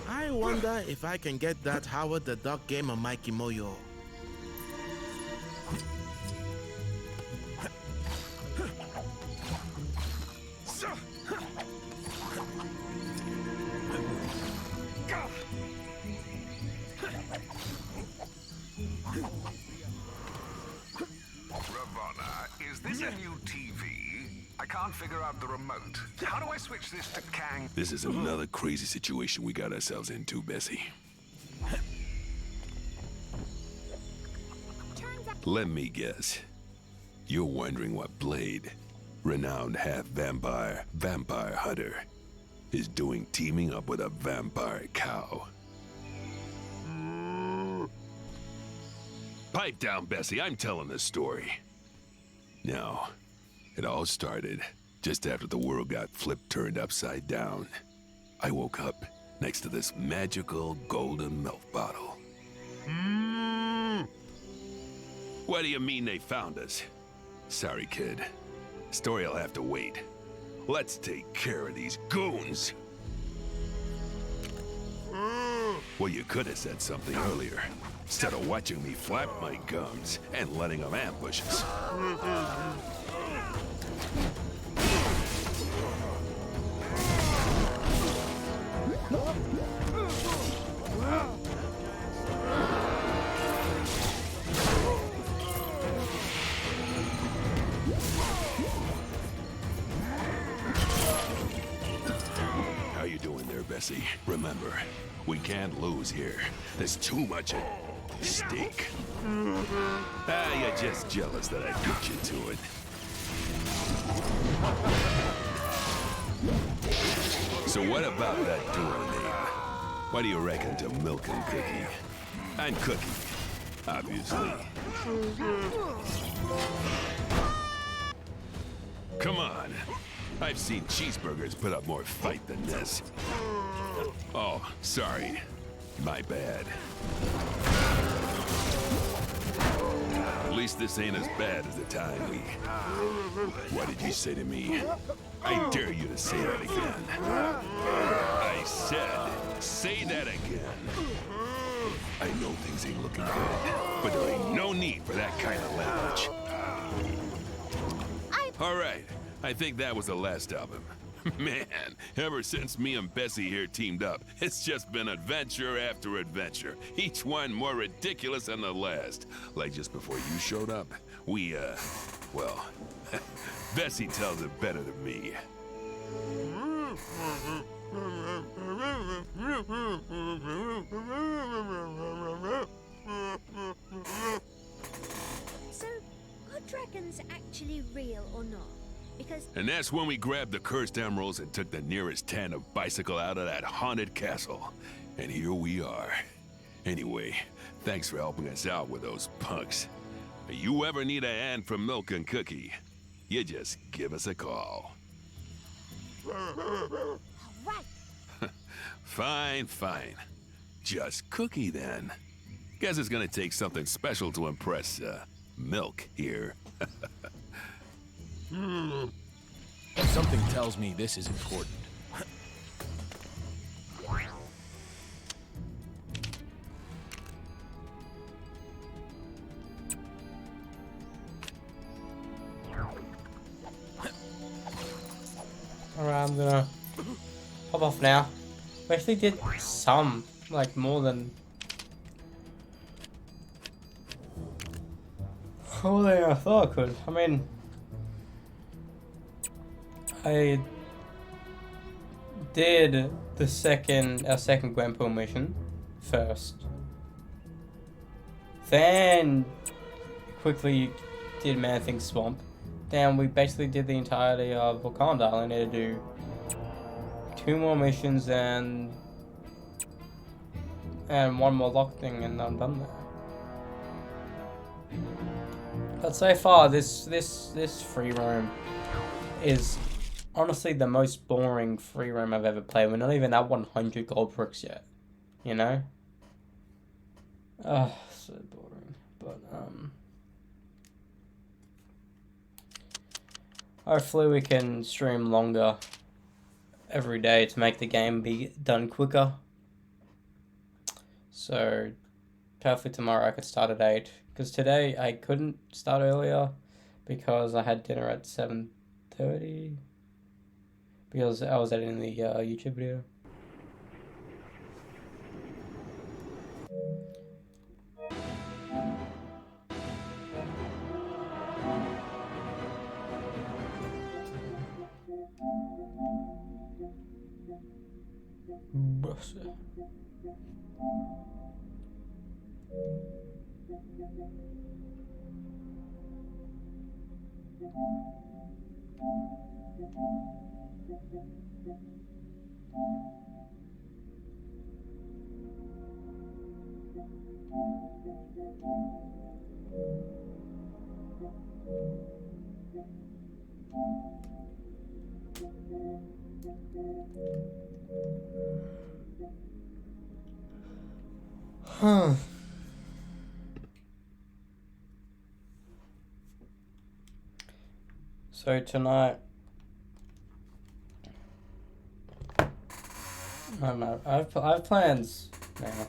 I wonder if I can get that Howard the Duck game on my Kimoyo. Ravonna, is this a new TV? I can't figure out the remote. How do I switch this to Kang? This is another crazy situation we got ourselves into, Bessie. Let me guess. You're wondering what Blade, renowned half-vampire, vampire hunter, is doing teaming up with a vampire cow. Pipe down, Bessie. I'm telling the story. Now, it all started just after the world got turned upside down. I woke up next to this magical golden milk bottle. What do you mean they found us? Sorry, kid. Story'll have to wait. Let's take care of these goons. Well, you could have said something earlier, instead of watching me flap my gums and letting them ambush us. How you doing there, Bessie? Remember, we can't lose here. There's too much at stake. You're just jealous that I beat you to it. So what about that duo name? What do you reckon to Milk and Cookie? I'm Cookie, obviously. Come on. I've seen cheeseburgers put up more fight than this. Oh, sorry. My bad. At least this ain't as bad as the time we... What did you say to me? I dare you to say that again. I said, say that again. I know things ain't looking good, but there ain't no need for that kind of language. All right, I think that was the last album. Man, ever since me and Bessie here teamed up, it's just been adventure after adventure. Each one more ridiculous than the last. Like just before you showed up, we, well, Bessie tells it better than me. So, are dragons actually real or not? Because... And that's when we grabbed the cursed emeralds and took the nearest tan of bicycle out of that haunted castle. And here we are. Anyway, thanks for helping us out with those punks. If you ever need a hand from Milk and Cookie, you just give us a call. Right. Fine, fine. Just Cookie then. Guess it's gonna take something special to impress, Milk here. Something tells me this is important. Alright, I'm gonna hop off now. We actually did some, like more than more than I thought I could. I mean, I did our second Gwenpool mission first. Then quickly did Man-Thing Swamp. Then we basically did the entirety of Wakanda. I need to do 2 more missions and one more lock thing, and I'm done there. But so far, this free roam is honestly the most boring free roam I've ever played. We're not even at 100 gold bricks yet, you know? Oh, so boring. But hopefully we can stream longer every day to make the game be done quicker. So hopefully tomorrow I could start at 8. Because today I couldn't start earlier because I had dinner at 7:30. Because I was editing the YouTube video. Huh. So tonight, I don't know. I have plans now.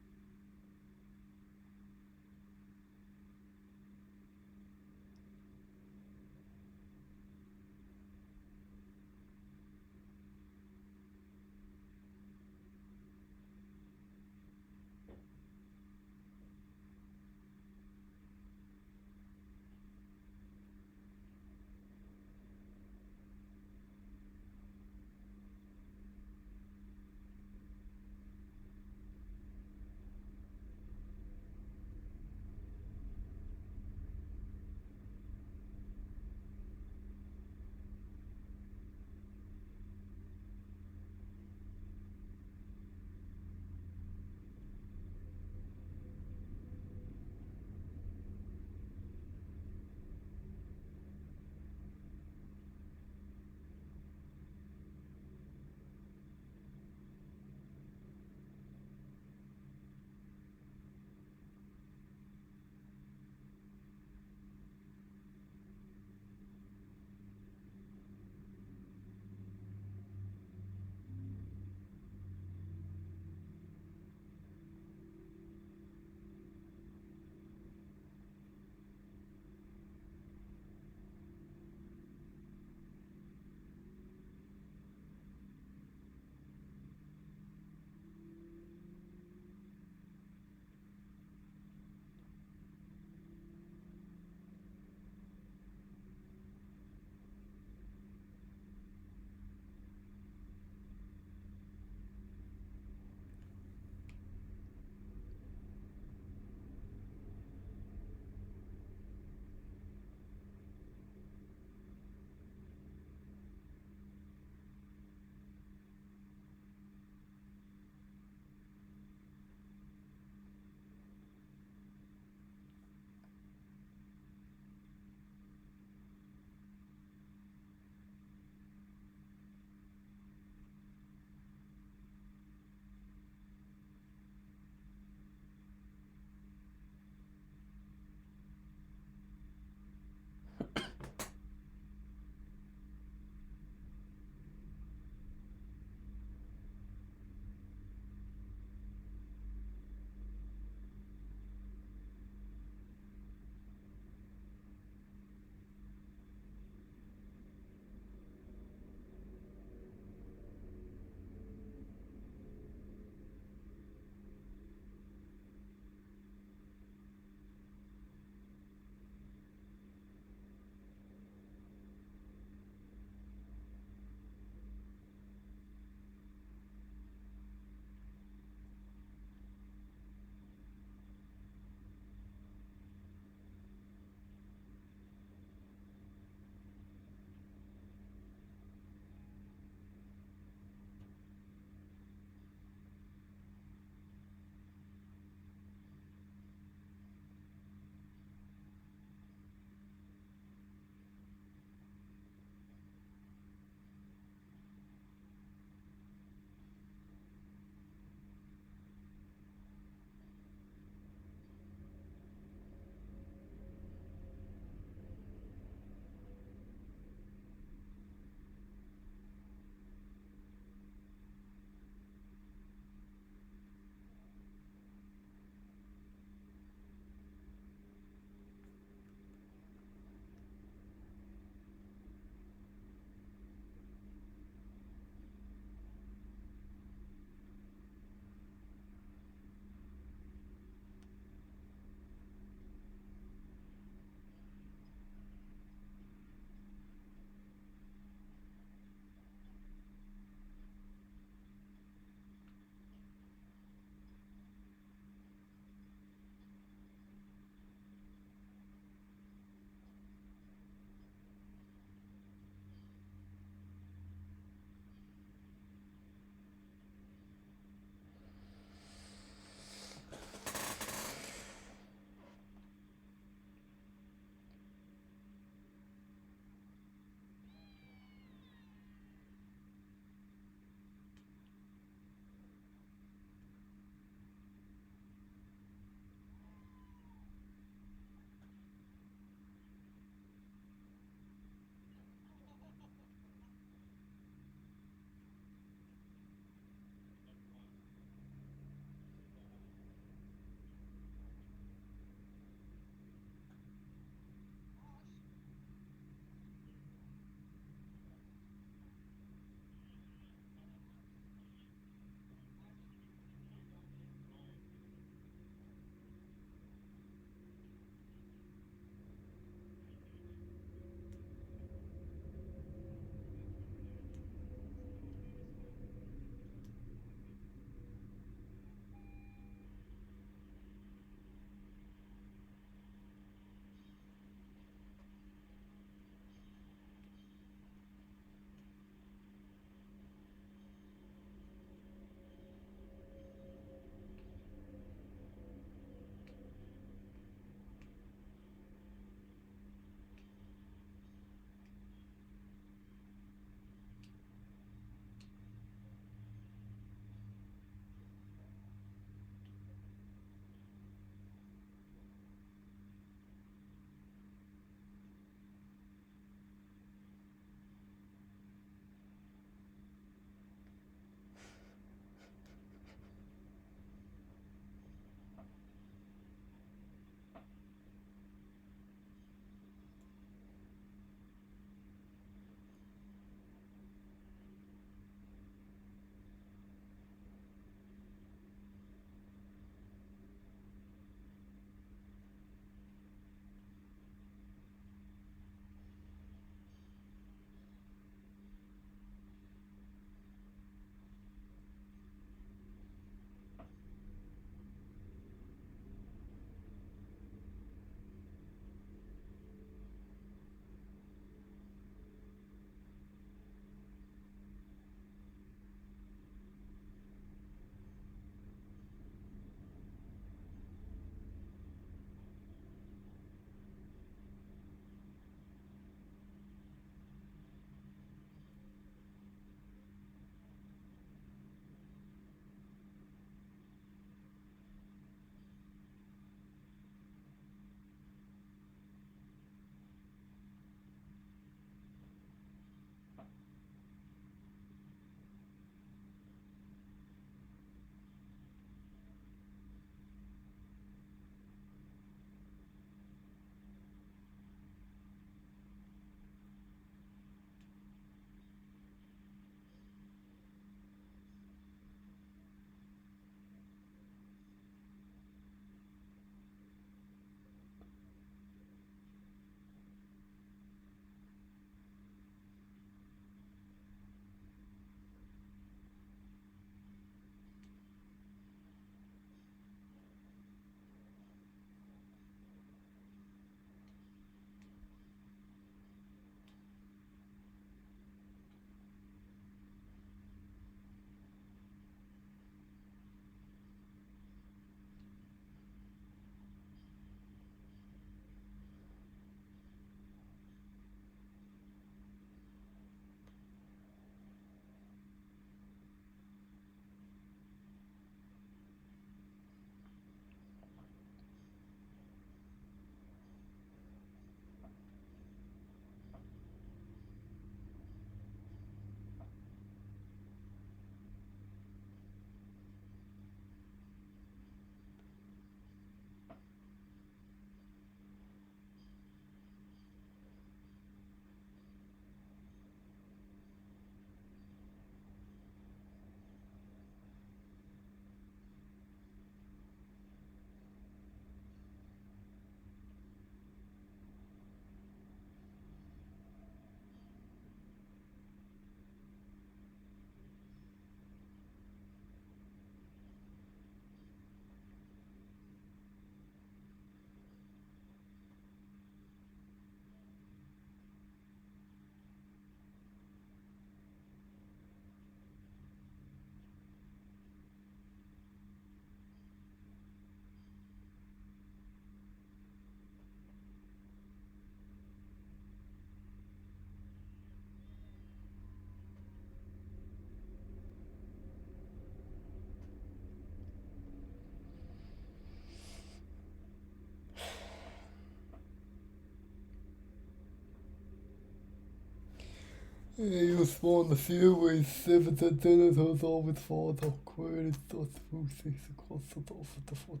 You spawn the few with 7 sentinels all with 4 queries, those 6 across the top of the foot.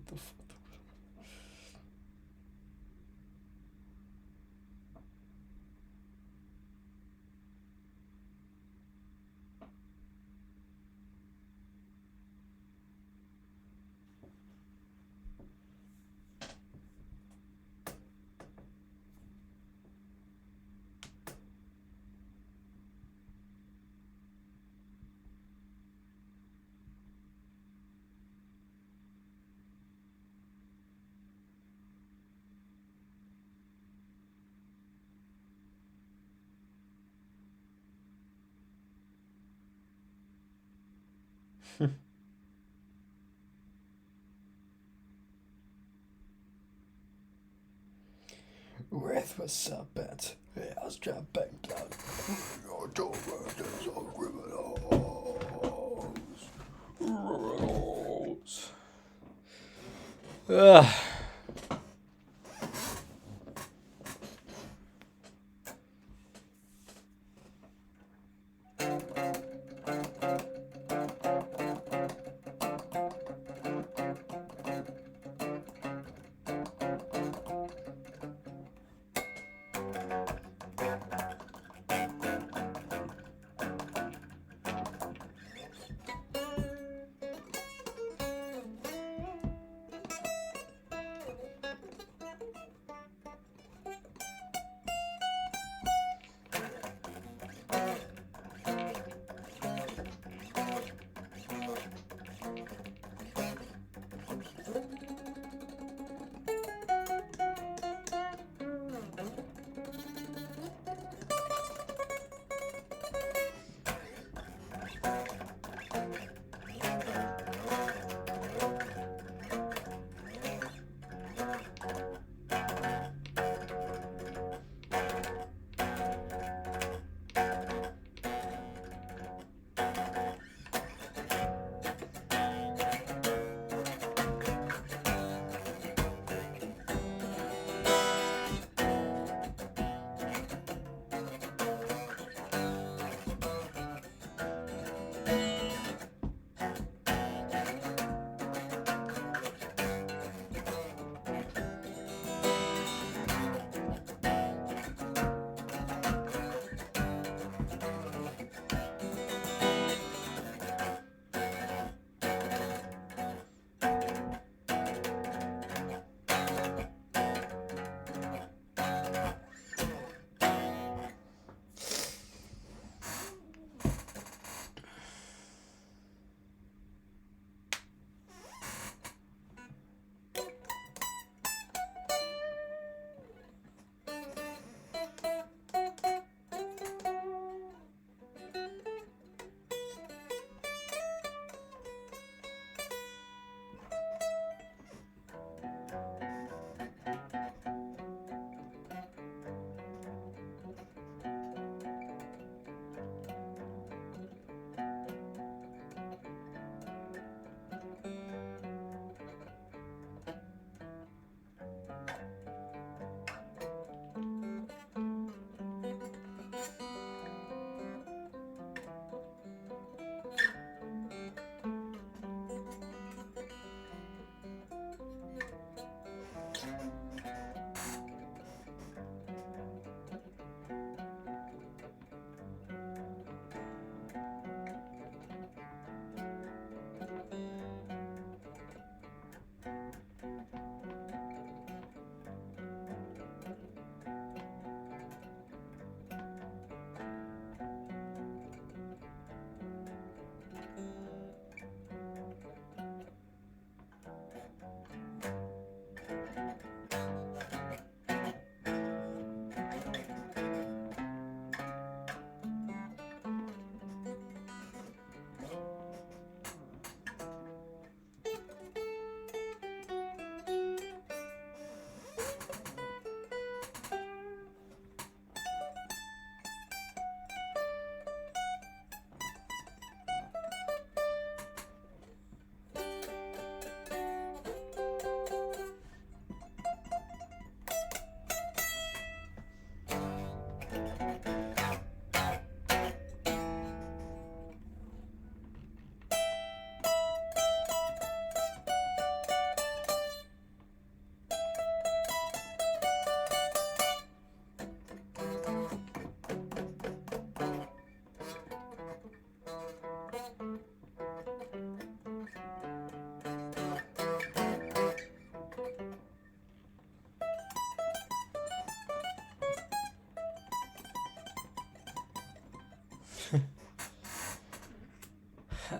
Wrath was so bad. I was jumping down. Your door is all criminals. Ugh.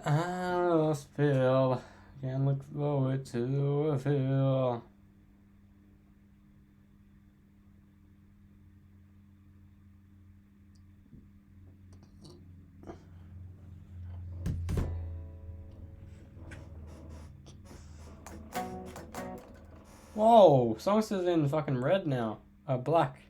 I lost Phil. Can't look forward to a Phil. Whoa, songs is in fucking red now. Black.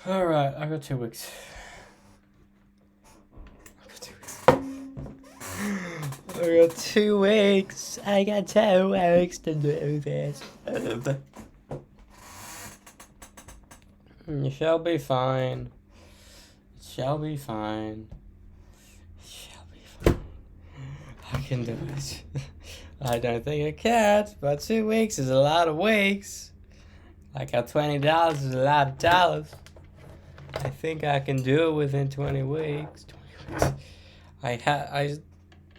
Alright, I got 2 weeks. I got 2 weeks. I got 2 weeks to do this. You shall be fine. It shall be fine. It shall be fine. I can do it. I don't think I can, but 2 weeks is a lot of weeks. Like how $20 is a lot of dollars. I think I can do it within 20 weeks. 20 weeks.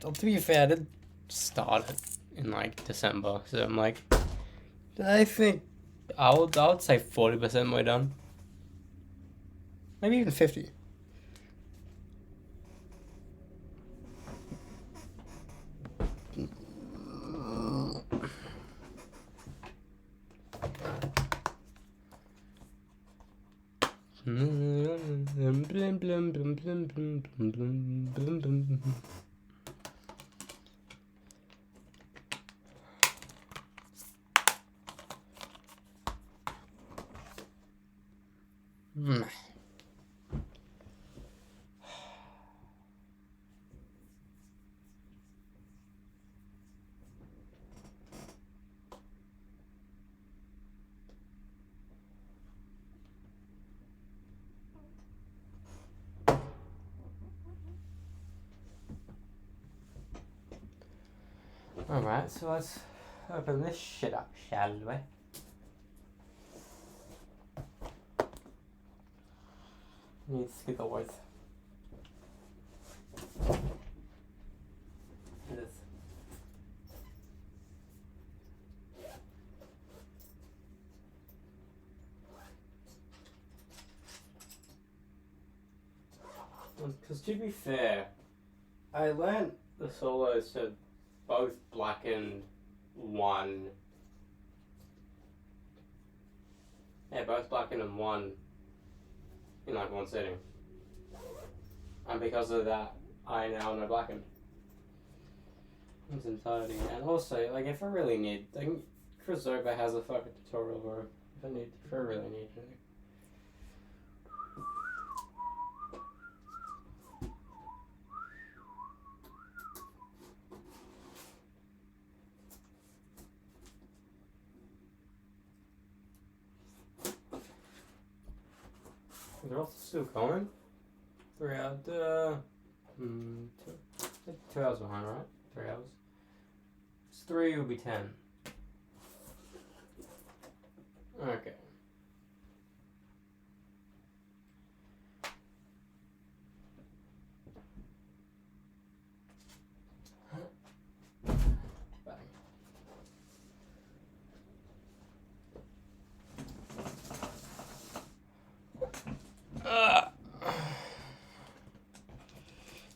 To be fair, I did start it in like December, so I'm like, I think I would say 40% way done. Maybe even 50. Alright, so let's open this shit up, shall we? Need Skittleworth. Yes. Because to be fair, I learned the solos to both blacken one. Yeah, both blacken and one in like one sitting. And because of that, I now know blacken. It's entirety. And also, like, if I really need, I think Chris Zoba has a fucking tutorial for it. If I really need to. They're all still going? 3 hours, 2 hours behind, right? 3 hours. It's 3 will be 10. Okay.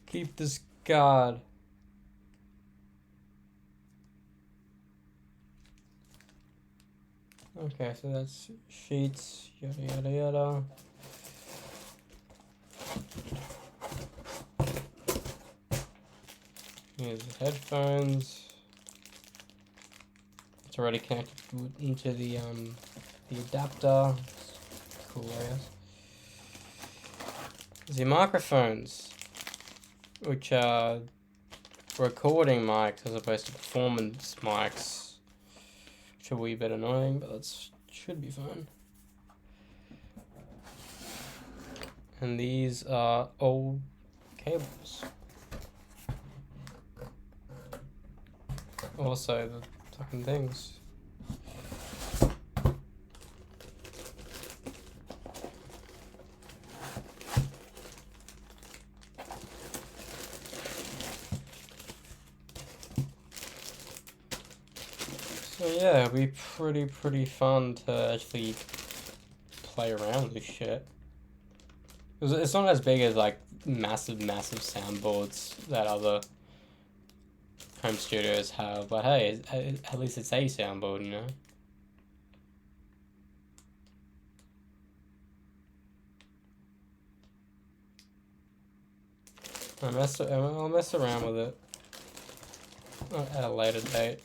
Keep this guard. Okay, so that's sheets, yada yada yada. Here's the headphones. It's already connected into the adapter. Cool, I guess. The microphones, which are recording mics as opposed to performance mics, which are a wee bit annoying, but that should be fine. And these are old cables. Also, the fucking things. So yeah, it'll be pretty fun to actually play around with this shit. It's not as big as like massive soundboards that other home studios have, but hey, at least it's a soundboard, you know? I'll mess around with it. at a later date.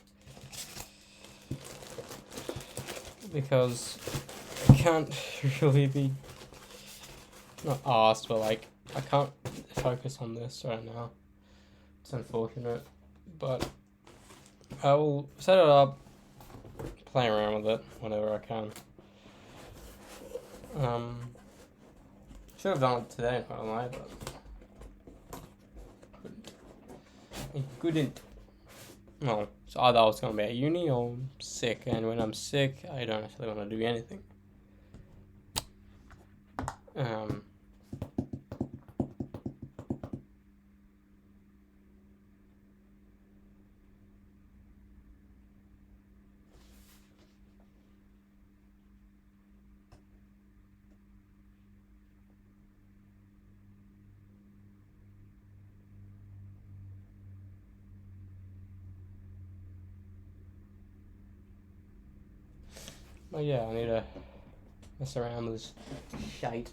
Because I can't really be not asked, but like I can't focus on this right now. It's unfortunate, but I will set it up, play around with it whenever I can. Should have done it today, not gonna lie, but I couldn't. No, so either I was gonna be at uni or sick, and when I'm sick, I don't actually want to do anything. But yeah, I need to mess around with this shite.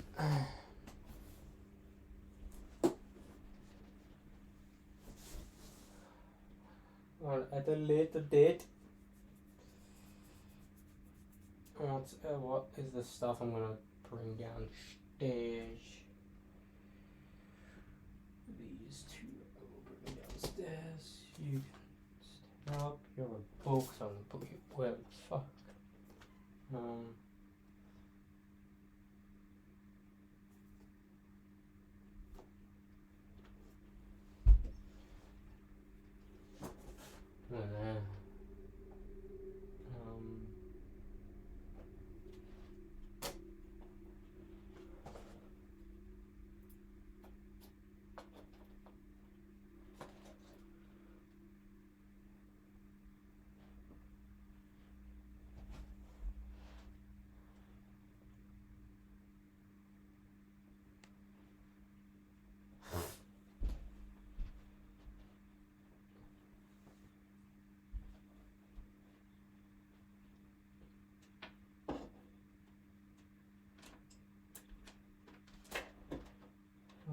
At a later date. What is the stuff I'm gonna bring downstairs? These two I will bring downstairs. You can stand up. You're a book, so I'm gonna put you where the fuck.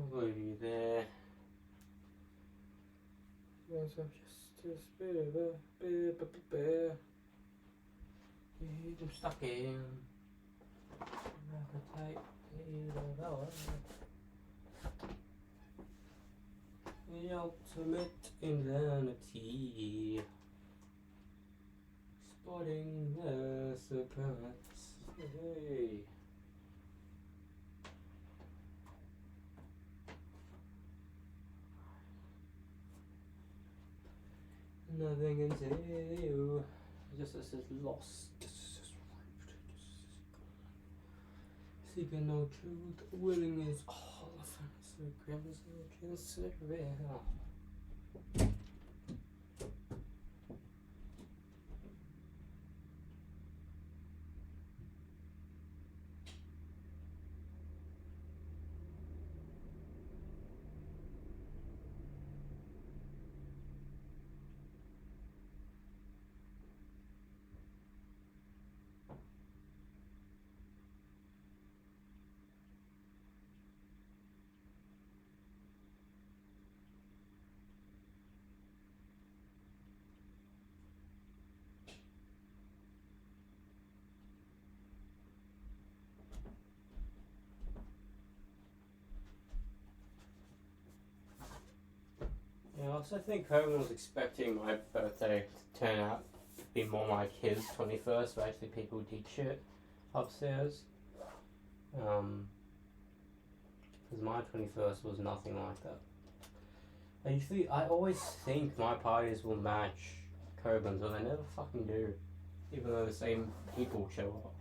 Probably there. Yes, I'm just I'm stuck in. Appetite. The ultimate insanity. Spotting the surprise. Hey. Nothing can save you. Just as it's lost. Seeking no truth, willing is all of fantasy, consider it. Yeah, I also think Coben was expecting my birthday to turn out to be more like his 21st, but actually people did shit upstairs. Because my 21st was nothing like that. I always think my parties will match Coben's, but they never fucking do. Even though the same people show up.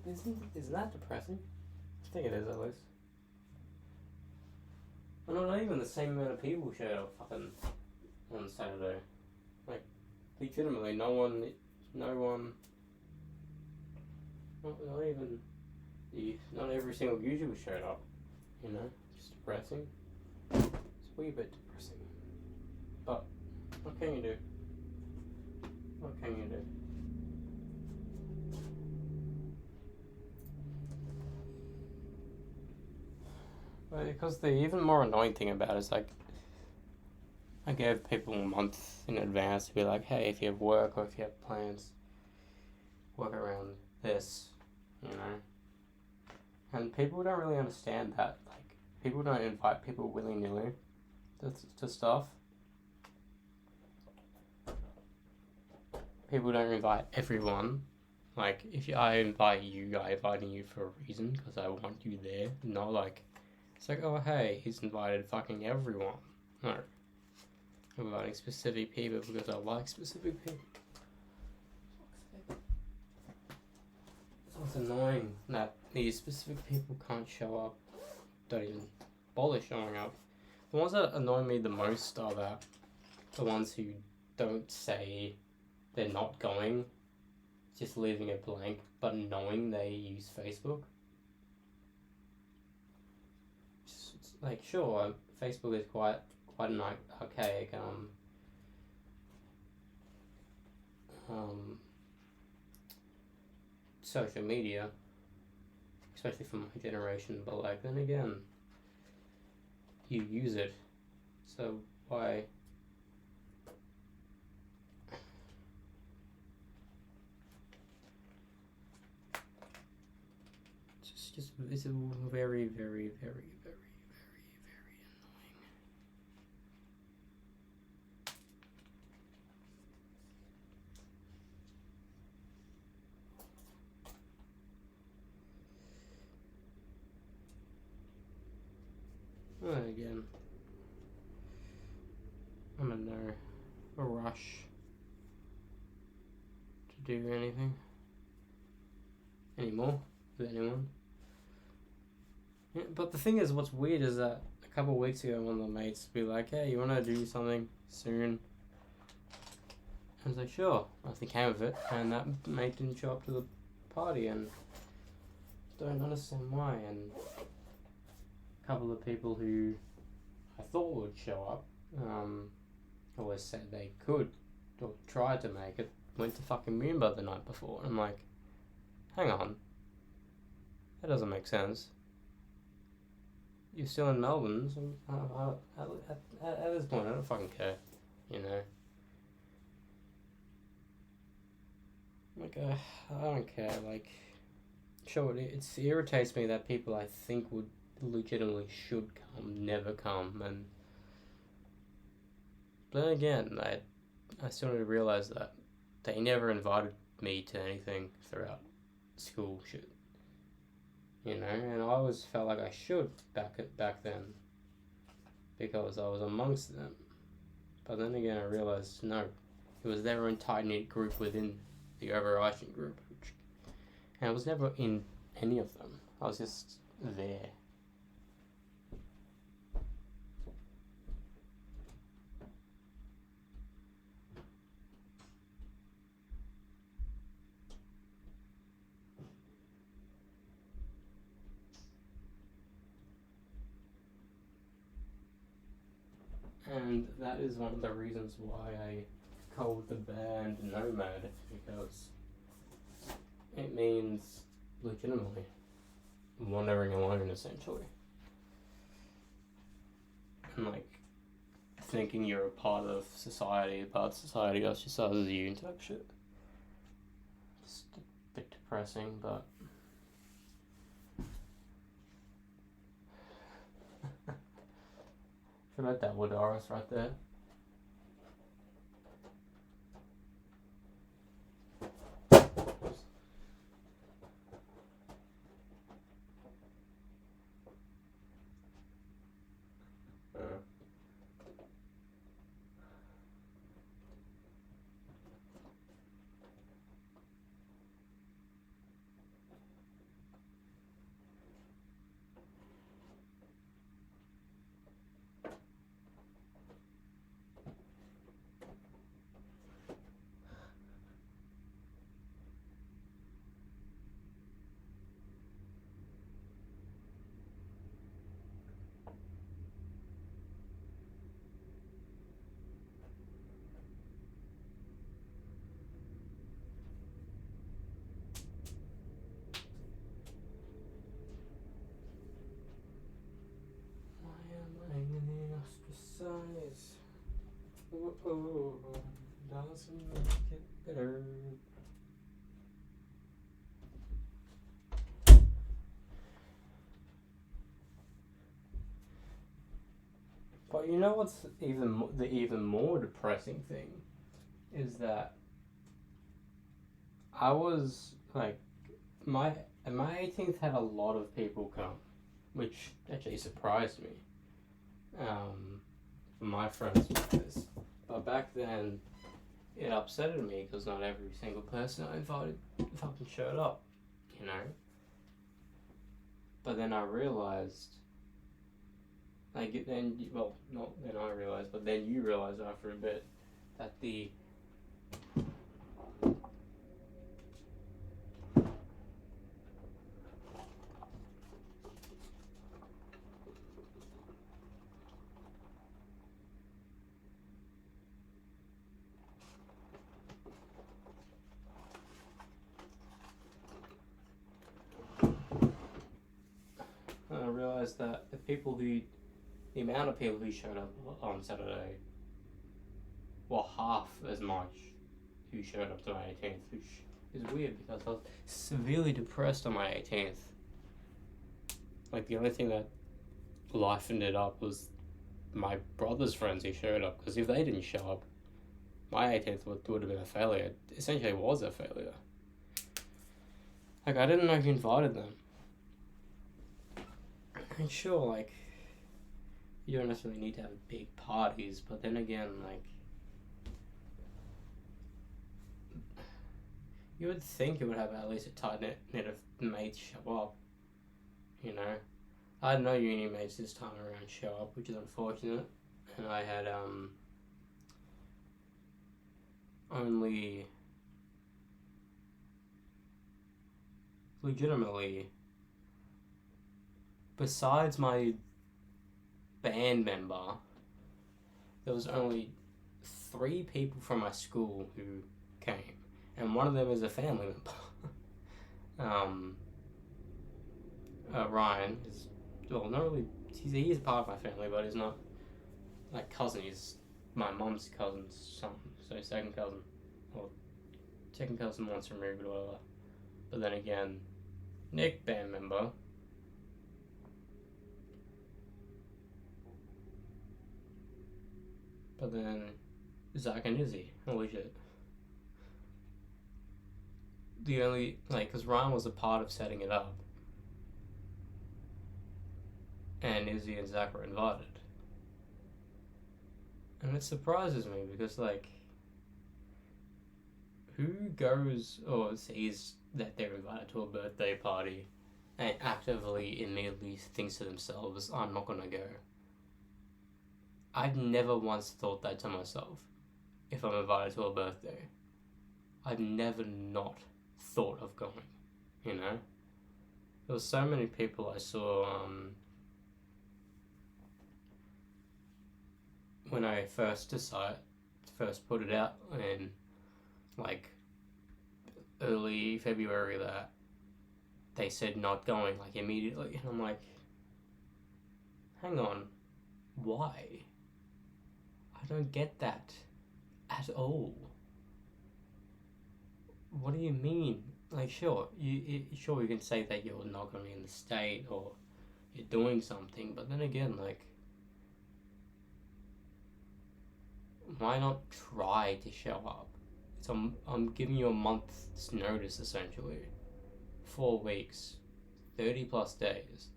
Isn't that depressing? I think it is, at least. Well, not even the same amount of people showed up fucking on Saturday. Like, legitimately, not every single user showed up. You know, it's depressing. It's a wee bit depressing. But, what can you do? What can you do? Because the even more annoying thing about it is like, I gave people a month in advance to be like, hey, if you have work or if you have plans, work around this, you know. And people don't really understand that. Like, people don't invite people willy-nilly to stuff. People don't invite everyone. Like, if I invite you, I inviting you for a reason, because I want you there. Not like, it's like, oh, hey, he's invited fucking everyone. No. I'm inviting specific people because I like specific people. It's annoying that these specific people can't show up, don't even bother showing up. The ones that annoy me the most are the ones who don't say they're not going, just leaving it blank, but knowing they use Facebook. It's like, sure, Facebook is quite an archaic social media, especially for my generation, but like, then again, you use it, so why? It's a very, very, very, very, very, very annoying. Well, again, I'm in no rush to do anything anymore with anyone. Yeah, but the thing is, what's weird is that a couple of weeks ago, one of the mates would be like, hey, you want to do something soon? I was like, sure. Nothing came of it, and that mate didn't show up to the party, and don't understand why. And a couple of people who I thought would show up, always said they could, or tried to make it, went to fucking Moomba the night before. I'm like, hang on. That doesn't make sense. You're still in Melbourne, so at this point, I don't fucking care, you know. Like, I don't care, like, sure, it irritates me that people I think would legitimately should come, never come, and but then again, I still need to realise that they never invited me to anything throughout school shit. You know, and I always felt like I should back then because I was amongst them. But then again, I realized no, it was their own tight-knit group within the overarching group, and I was never in any of them. I was just there. And that is one of the reasons why I called the band Nomad, because it means legitimately wandering alone, essentially. And like thinking you're a part of society, part of society ostracizes you and type shit. Just a bit depressing, but should I double Doris right there? Let's make it better. But you know what's the even more depressing thing is that I was like my 18th had a lot of people come, which actually surprised me. My friends with this, but back then it upsetted me because not every single person I invited fucking showed up, you know. But then I realized. Not then I realized, but then you realize after a bit that the amount of people who showed up on Saturday were half as much who showed up to my 18th, which is weird because I was severely depressed on my 18th. Like, the only thing that livened it up was my brother's friends who showed up, because if they didn't show up, my 18th would have been a failure. It essentially was a failure. Like, I didn't know who invited them. And sure, like, you don't necessarily need to have big parties, but then again, like, you would think you would have at least a tight knit of mates show up, you know. I had no uni mates this time around show up, which is unfortunate, and I had only legitimately, besides my band member, there was only 3 people from my school who came, and one of them is a family member. Ryan is, well, not really, he is part of my family, but he's not like cousin. He's my mum's cousin's son, so second cousin once removed or whatever. But then again, Nick, band member, but then Zach and Izzy, holy shit. The only, like, because Ryan was a part of setting it up, and Izzy and Zach were invited. And it surprises me because, like, who goes or sees that they're invited to a birthday party and actively immediately thinks to themselves, I'm not gonna go? I've never once thought that to myself if I'm invited to a birthday. I've never not thought of going, you know? There was so many people I saw when I first put it out in like early February that they said not going, like, immediately, and I'm like, hang on, why? I don't get that at all. What do you mean? Like, sure, you can say that you're not going to be in the state or you're doing something, but then again, like, why not try to show up? I'm giving you a month's notice, essentially. 4 weeks, 30 plus days.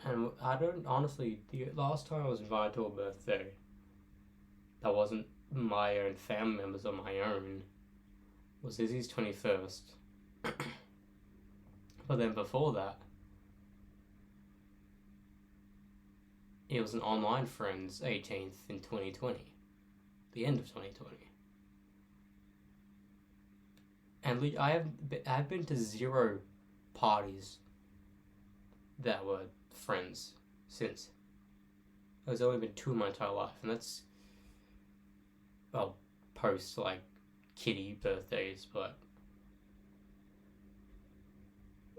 And I don't, honestly, the last time I was invited to a birthday that wasn't my own family members or my own was Izzy's 21st. But then before that, it was an online friend's 18th in 2020. The end of 2020. And I've been to 0 parties that were friends since. There's only been 2 in my entire life, and that's, well, post, like, kiddie birthdays, but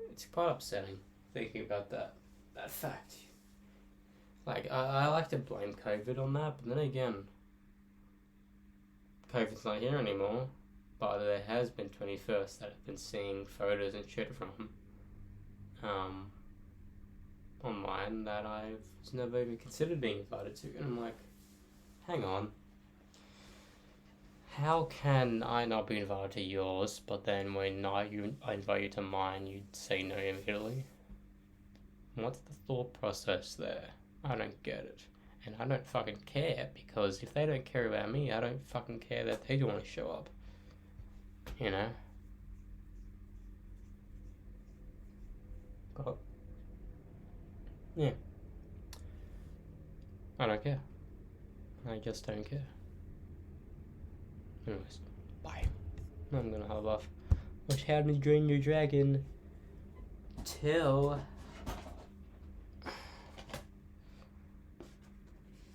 it's quite upsetting. thinking about that fact. Like, I like to blame COVID on that, but then again, COVID's not here anymore, but there has been 21st that I've been seeing photos and shit from online that I was never even considered being invited to, and I'm like, hang on. How can I not be invited to yours, but then when I invite you to mine, you'd say no immediately? What's the thought process there? I don't get it. And I don't fucking care, because if they don't care about me, I don't fucking care that they don't want to show up. You know? But, yeah. I don't care. I just don't care. Anyways, bye. I'm gonna hop off. Watch How to Train Your Dragon till...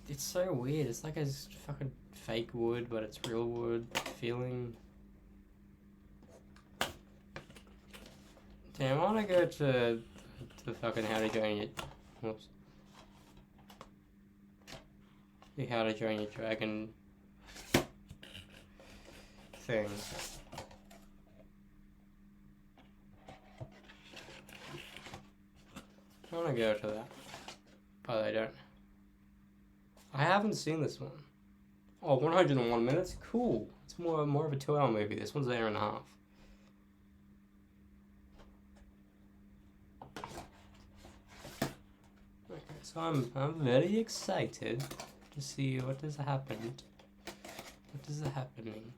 It's so weird. It's like a fucking fake wood, but it's real wood feeling. Damn, I wanna go to fucking How to Train Your... Whoops. The How to Train Your Dragon thing. I wanna go to that, but I don't. I haven't seen this one. Oh, 101 minutes? Cool. It's more of a 2-hour movie. This one's an hour and a half. Okay, so I'm very excited to see what has happened. What is happening?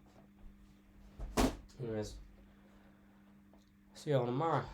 Anyways, see y'all tomorrow.